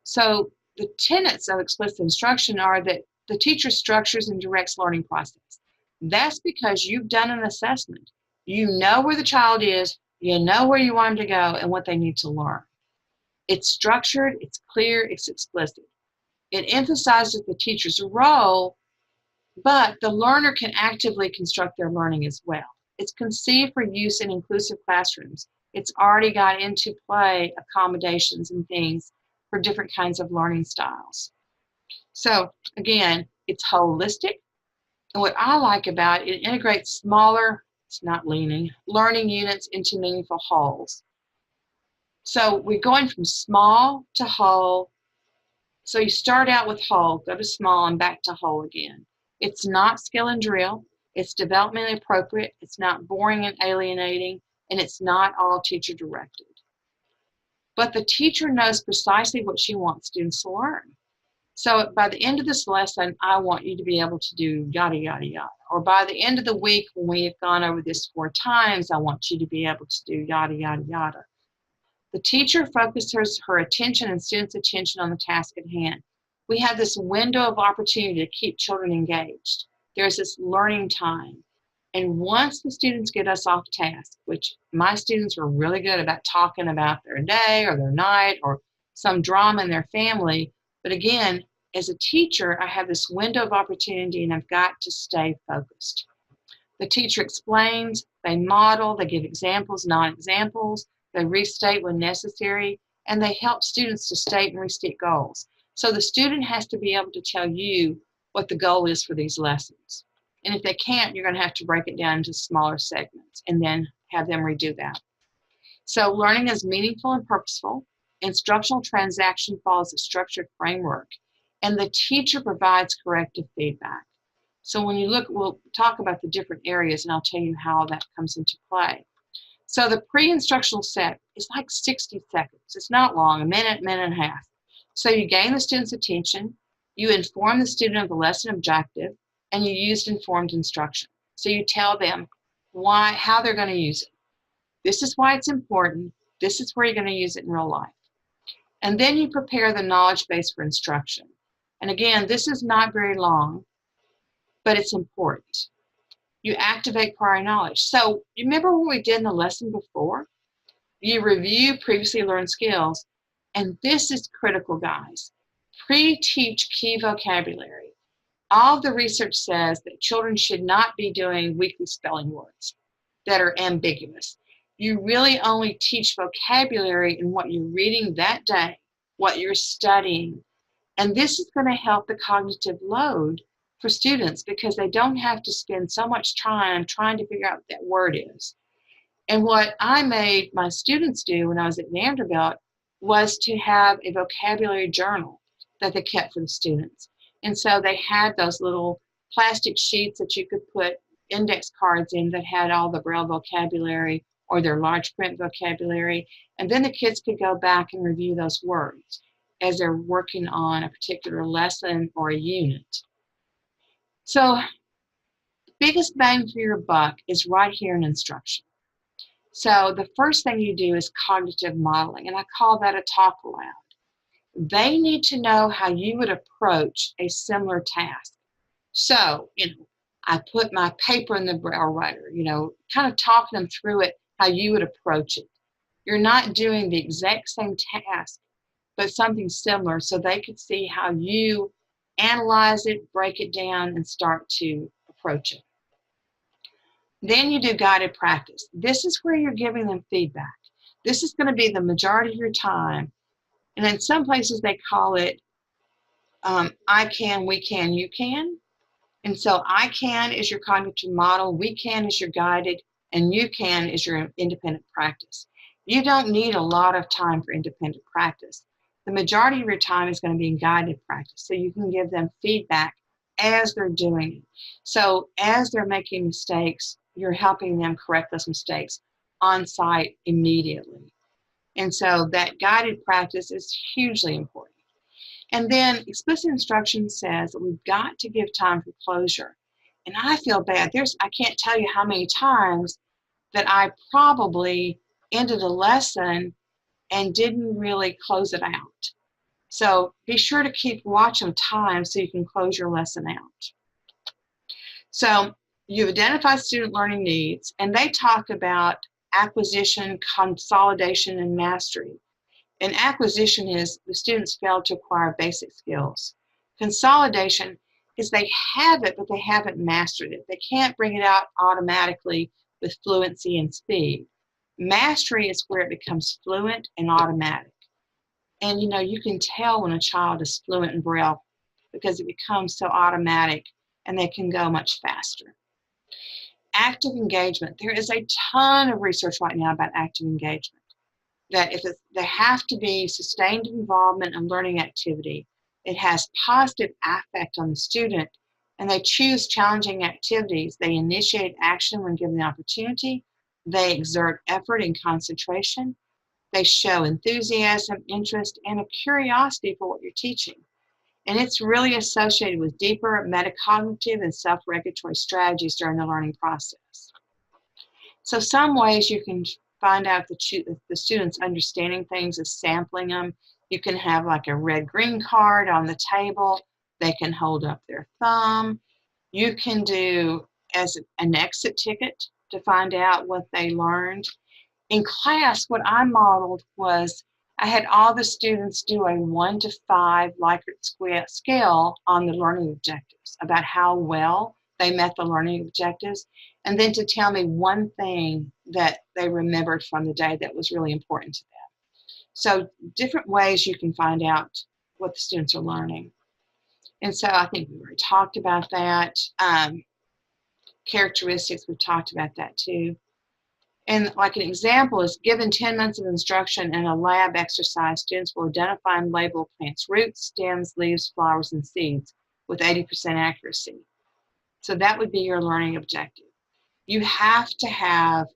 So the tenets of explicit instruction are that the teacher structures and directs learning process. That's because you've done an assessment. You know where the child is, you know where you want them to go, and what they need to learn. It's structured, it's clear, it's explicit. It emphasizes the teacher's role, but the learner can actively construct their learning as well. It's conceived for use in inclusive classrooms. It's already got into play accommodations and things for different kinds of learning styles. So again, it's holistic. And what I like about it, it integrates smaller, it's not leaning, learning units into meaningful wholes. So we're going from small to whole. So you start out with whole, go to small, and back to whole again. It's not skill and drill. It's developmentally appropriate. It's not boring and alienating, and it's not all teacher directed. But the teacher knows precisely what she wants students to learn. So by the end of this lesson, I want you to be able to do yada, yada, yada. Or by the end of the week, when we have gone over this 4 times, I want you to be able to do yada, yada, yada. The teacher focuses her attention and students' attention on the task at hand. We have this window of opportunity to keep children engaged. There's this learning time. And once the students get us off task, which my students were really good about talking about their day or their night or some drama in their family, but again, as a teacher, I have this window of opportunity and I've got to stay focused. The teacher explains, they model, they give examples, non-examples, they restate when necessary, and they help students to state and restate goals. So the student has to be able to tell you what the goal is for these lessons. And if they can't, you're going to have to break it down into smaller segments and then have them redo that. So learning is meaningful and purposeful. Instructional transaction follows a structured framework, and the teacher provides corrective feedback. So when you look, we'll talk about the different areas, and I'll tell you how that comes into play. So the pre-instructional set is like 60 seconds. It's not long, a minute, minute and a half. So you gain the student's attention, you inform the student of the lesson objective, and you used informed instruction. So you tell them how they're going to use it. This is why it's important. This is where you're going to use it in real life. And then you prepare the knowledge base for instruction. And again, this is not very long, but it's important. You activate prior knowledge. So you remember what we did in the lesson before? You review previously learned skills. And this is critical, guys. Pre-teach key vocabulary. All of the research says that children should not be doing weekly spelling words that are ambiguous. You really only teach vocabulary in what you're reading that day, what you're studying. And this is going to help the cognitive load for students because they don't have to spend so much time trying to figure out what that word is. And what I made my students do when I was at Vanderbilt was to have a vocabulary journal that they kept for the students. And so they had those little plastic sheets that you could put index cards in that had all the Braille vocabulary or their large print vocabulary. And then the kids could go back and review those words as they're working on a particular lesson or a unit. So the biggest bang for your buck is right here in instruction. So the first thing you do is cognitive modeling, and I call that a talk aloud. They need to know how you would approach a similar task. So, I put my paper in the Braille writer, kind of talking them through it, how you would approach it. You're not doing the exact same task, but something similar so they could see how you analyze it, break it down, and start to approach it. Then you do guided practice. This is where you're giving them feedback. This is going to be the majority of your time. And in some places they call it I can, we can, you can. And so I can is your cognitive model, we can is your guided, and you can is your independent practice. You don't need a lot of time for independent practice. The majority of your time is going to be in guided practice, so you can give them feedback as they're doing it. So as they're making mistakes, you're helping them correct those mistakes on site immediately. And so that guided practice is hugely important. And then explicit instruction says that we've got to give time for closure. And I feel bad. I can't tell you how many times that I probably ended a lesson and didn't really close it out. So be sure to keep watch of time so you can close your lesson out. So you've identified student learning needs, and they talk about acquisition, consolidation, and mastery. And acquisition is the students failed to acquire basic skills. Consolidation is they have it, but they haven't mastered it. They can't bring it out automatically with fluency and speed. Mastery is where it becomes fluent and automatic. And you can tell when a child is fluent in Braille because it becomes so automatic and they can go much faster. Active engagement. There is a ton of research right now about active engagement. That they have to be sustained involvement in learning activity. It has positive affect on the student, and they choose challenging activities. They initiate action when given the opportunity. They exert effort and concentration. They show enthusiasm, interest, and a curiosity for what you're teaching. And it's really associated with deeper metacognitive and self-regulatory strategies during the learning process. So some ways you can find out if the student's understanding things is sampling them. You can have like a red-green card on the table. They can hold up their thumb. You can do as an exit ticket to find out what they learned. In class, what I modeled was I had all the students do a 1 to 5 Likert scale on the learning objectives, about how well they met the learning objectives, and then to tell me one thing that they remembered from the day that was really important to them. So different ways you can find out what the students are learning. And so I think we already talked about that. Characteristics, we've talked about that too. And like an example is, given 10 months of instruction in a lab exercise, students will identify and label plants' roots, stems, leaves, flowers, and seeds with 80% accuracy. So that would be your learning objective. You have to have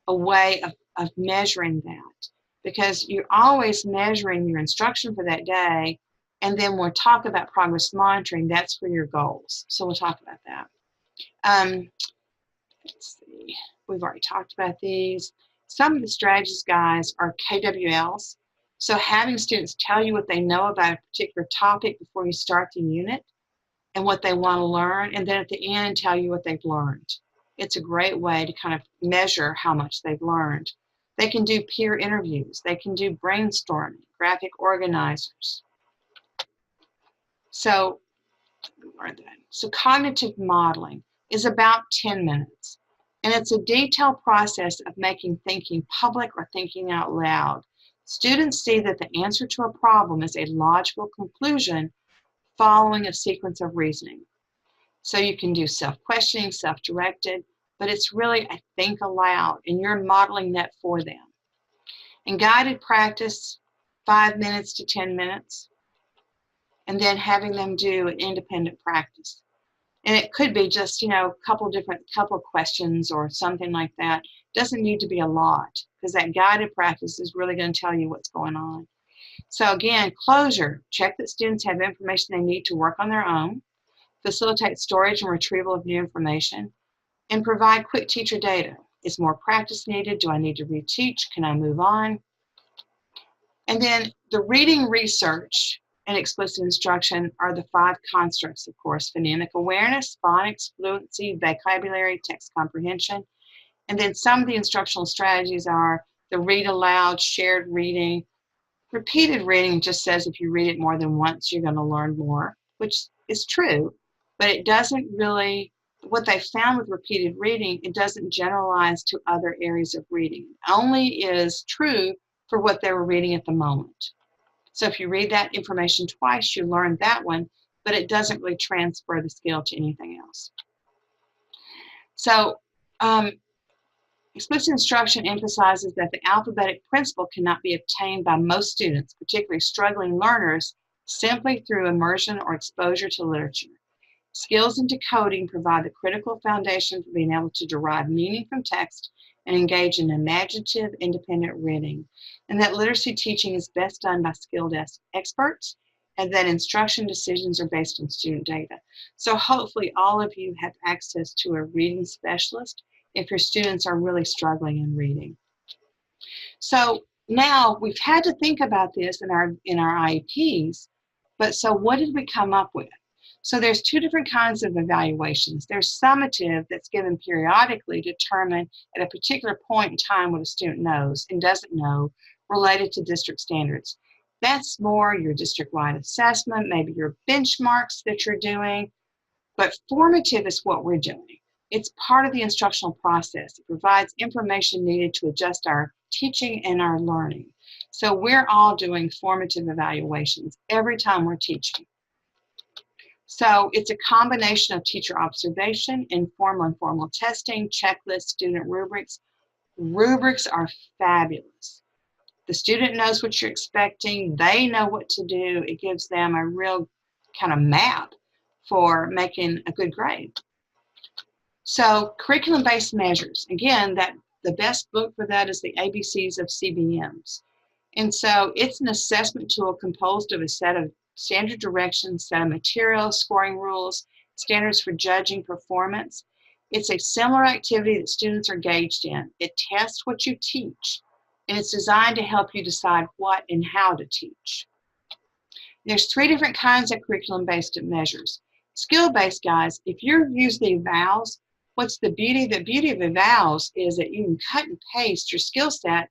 a way of measuring that, because you're always measuring your instruction for that day, and then we'll talk about progress monitoring. That's for your goals. So we'll talk about that. Let's see. We've already talked about these. Some of the strategies, guys, are KWLs. So having students tell you what they know about a particular topic before you start the unit and what they want to learn, and then at the end tell you what they've learned. It's a great way to kind of measure how much they've learned. They can do peer interviews. They can do brainstorming, graphic organizers. So cognitive modeling is about 10 minutes. And it's a detailed process of making thinking public or thinking out loud. Students see that the answer to a problem is a logical conclusion following a sequence of reasoning. So you can do self-questioning, self-directed, but it's really a think aloud, and you're modeling that for them. And guided practice, 5 minutes to 10 minutes, and then having them do an independent practice. And it could be just, a couple of questions or something like that. Doesn't need to be a lot, because that guided practice is really going to tell you what's going on. So again, closure. Check that students have information they need to work on their own. Facilitate storage and retrieval of new information. And provide quick teacher data. Is more practice needed? Do I need to reteach? Can I move on? And then the reading research and explicit instruction are the 5 constructs, of course: phonemic awareness, phonics, fluency, vocabulary, text comprehension. And then some of the instructional strategies are the read aloud, shared reading. Repeated reading just says if you read it more than once, you're going to learn more, which is true, but it doesn't really, what they found with repeated reading, it doesn't generalize to other areas of reading. It only is true for what they were reading at the moment. So if you read that information twice, you learn that one, but it doesn't really transfer the skill to anything else. So explicit instruction emphasizes that the alphabetic principle cannot be obtained by most students, particularly struggling learners, simply through immersion or exposure to literature. Skills in decoding provide the critical foundation for being able to derive meaning from text and engage in imaginative, independent reading. And that literacy teaching is best done by skilled experts, and that instruction decisions are based on student data. So hopefully all of you have access to a reading specialist if your students are really struggling in reading. So now we've had to think about this in our IEPs, but so what did we come up with? So there's 2 different kinds of evaluations. There's summative, that's given periodically to determine at a particular point in time what a student knows and doesn't know related to district standards. That's more your district-wide assessment, maybe your benchmarks that you're doing, but formative is what we're doing. It's part of the instructional process. It provides information needed to adjust our teaching and our learning. So we're all doing formative evaluations every time we're teaching. So it's a combination of teacher observation, informal and formal testing, checklists, student rubrics. Rubrics are fabulous. The student knows what you're expecting. They know what to do. It gives them a real kind of map for making a good grade. So curriculum-based measures. Again, the best book for that is the ABCs of CBMs. And so it's an assessment tool composed of a set of standard directions, set of materials, scoring rules, standards for judging performance. It's a similar activity that students are engaged in. It tests what you teach, and it's designed to help you decide what and how to teach. There's 3 different kinds of curriculum-based measures. Skill-based, guys, if you use the evals, what's the beauty? The beauty of evals is that you can cut and paste your skill set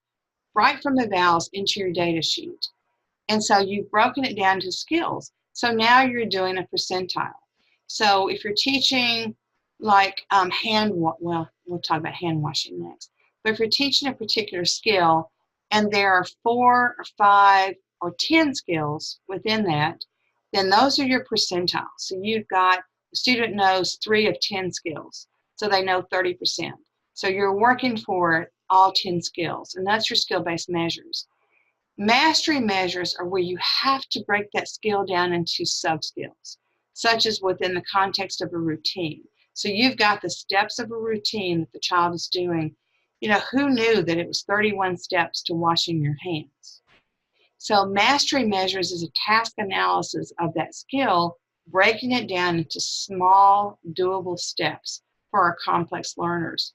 right from evals into your data sheet. And so you've broken it down to skills. So now you're doing a percentile. So if you're teaching like well, we'll talk about hand washing next. But if you're teaching a particular skill and there are 4 or 5 or 10 skills within that, then those are your percentiles. So you've got, the student knows 3 of 10 skills. So they know 30%. So you're working for all 10 skills, and that's your skill-based measures. Mastery measures are where you have to break that skill down into sub-skills, such as within the context of a routine. So you've got the steps of a routine that the child is doing. You know, who knew that it was 31 steps to washing your hands? So mastery measures is a task analysis of that skill, breaking it down into small, doable steps for our complex learners.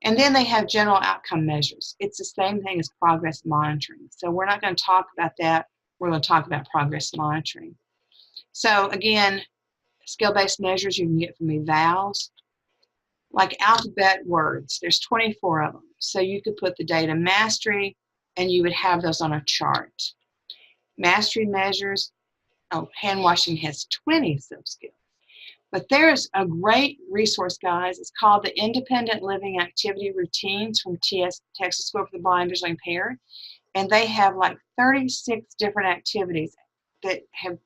And then they have general outcome measures. It's the same thing as progress monitoring. So we're not going to talk about that. We're going to talk about progress monitoring. So again, skill-based measures you can get from evals. Like alphabet words, there's 24 of them. So you could put the data mastery and you would have those on a chart. Mastery measures, hand washing has 20 sub-skills. But there's a great resource, guys. It's called the Independent Living Activity Routines from Texas School for the Blind Visually Impaired. And they have like 36 different activities that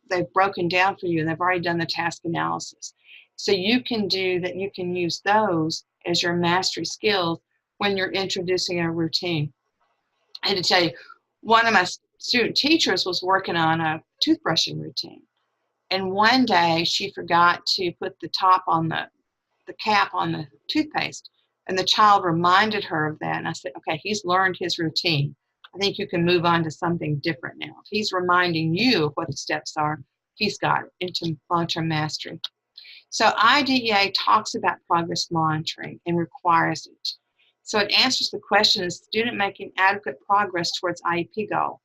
they've broken down for you, and they've already done the task analysis. So you can do that. You can use those as your mastery skills when you're introducing a routine. I had to tell you, one of my student teachers was working on a toothbrushing routine. And one day she forgot to put the top on the cap on the toothpaste. And the child reminded her of that. And I said, okay, he's learned his routine. I think you can move on to something different now. If he's reminding you of what the steps are, he's got it into long-term mastery. So IDEA talks about progress monitoring and requires it. So it answers the question, is the student making adequate progress towards IEP goal?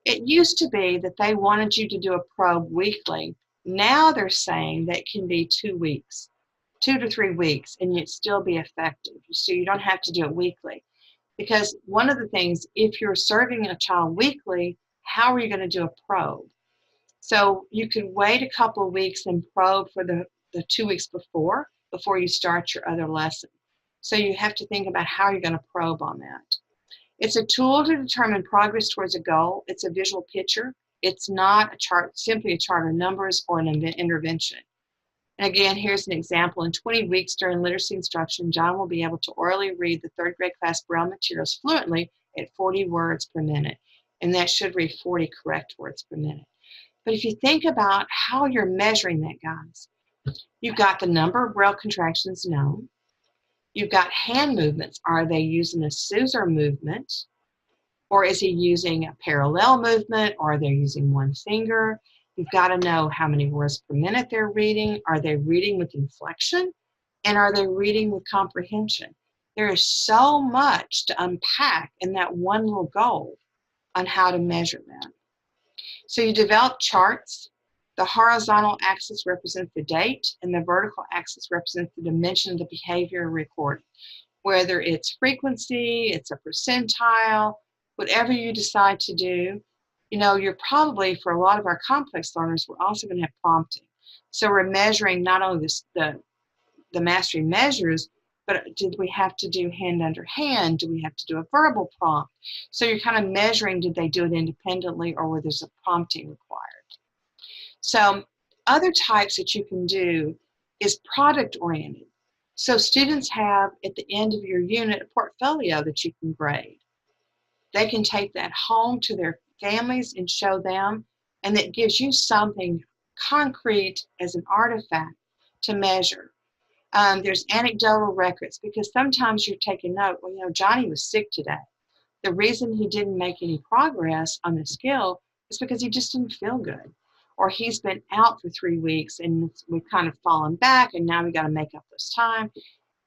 It used to be that they wanted you to do a probe weekly. Now they're saying that it can be 2 weeks, 2 to 3 weeks, and yet still be effective. So you don't have to do it weekly. Because one of the things, if you're serving a child weekly, how are you going to do a probe? So you could wait a couple of weeks and probe for the 2 weeks before you start your other lesson. So you have to think about how you're going to probe on that. It's a tool to determine progress towards a goal. It's a visual picture. It's not a chart, simply a chart of numbers or an intervention. And again, here's an example. In 20 weeks during literacy instruction, John will be able to orally read the 3rd grade class Braille materials fluently at 40 words per minute. And that should read 40 correct words per minute. But if you think about how you're measuring that, guys, you've got the number of Braille contractions known. You've got hand movements. Are they using a scissor movement? Or is he using a parallel movement? Or are they using one finger? You've got to know how many words per minute they're reading. Are they reading with inflection? And are they reading with comprehension? There is so much to unpack in that one little goal on how to measure that. So you develop charts. The horizontal axis represents the date, and the vertical axis represents the dimension of the behavior recorded. Whether it's frequency, it's a percentile, whatever you decide to do, you know, you're probably, for a lot of our complex learners, we're also going to have prompting. So we're measuring not only the mastery measures, but did we have to do hand under hand? Do we have to do a verbal prompt? So you're kind of measuring, did they do it independently or where there's a prompting required? So other types that you can do is product-oriented. So students have, at the end of your unit, a portfolio that you can grade. They can take that home to their families and show them, and it gives you something concrete as an artifact to measure. There's anecdotal records, because sometimes you're taking note, well, you know, Johnny was sick today. The reason he didn't make any progress on the skill is because he just didn't feel good. Or he's been out for 3 weeks and we've kind of fallen back and now we got to make up this time.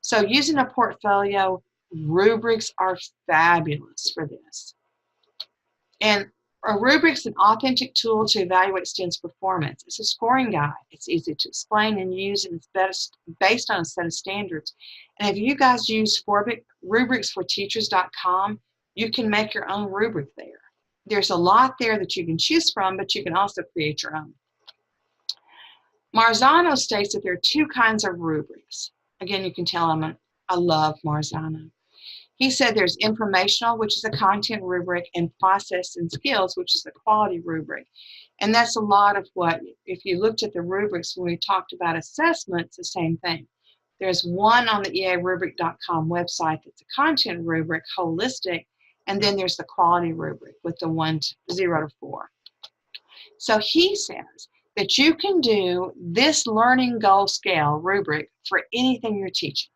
So using a portfolio, rubrics are fabulous for this. And a rubric's an authentic tool to evaluate students' performance. It's a scoring guide. It's easy to explain and use, and it's based on a set of standards. And if you guys use rubricsforteachers.com, you can make your own rubric there. There's a lot there that you can choose from, but you can also create your own. Marzano states that there are two kinds of rubrics. Again, you can tell I love Marzano. He said there's informational, which is a content rubric, and process and skills, which is the quality rubric. And that's a lot of what, if you looked at the rubrics when we talked about assessment, it's the same thing. There's one on the earubric.com website that's a content rubric, holistic, and then there's the quality rubric with the 0 to 4. So he says that you can do this learning goal scale rubric for anything you're teaching.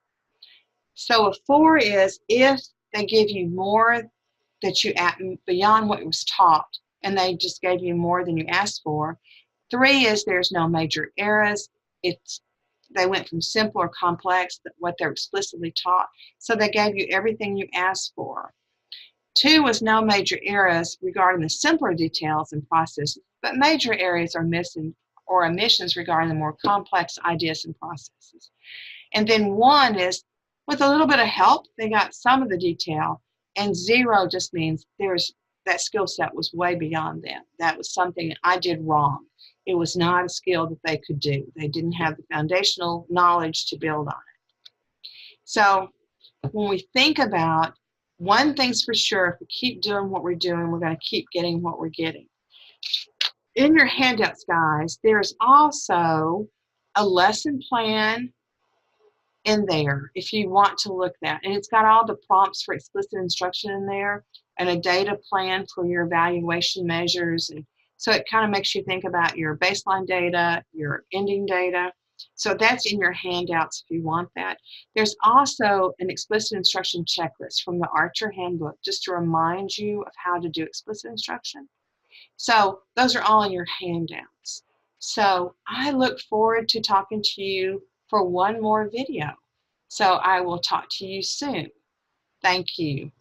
So a 4 is if they give you more that you beyond what was taught, and they just gave you more than you asked for. 3 is there's no major errors. They went from simple or complex, what they're explicitly taught, so they gave you everything you asked for. 2 was no major errors regarding the simpler details and processes, but major errors are missing or omissions regarding the more complex ideas and processes. And then 1 is with a little bit of help, they got some of the detail, and 0 just means that skill set was way beyond them. That was something I did wrong. It was not a skill that they could do. They didn't have the foundational knowledge to build on it. So when we think about one thing's for sure, if we keep doing what we're doing, we're going to keep getting what we're getting. In your handouts, guys, there's also a lesson plan in there if you want to look at that. And it's got all the prompts for explicit instruction in there and a data plan for your evaluation measures. And so it kind of makes you think about your baseline data, your ending data. So that's in your handouts if you want that. There's also an explicit instruction checklist from the Archer handbook just to remind you of how to do explicit instruction. So those are all in your handouts. So I look forward to talking to you for one more video. So I will talk to you soon. Thank you.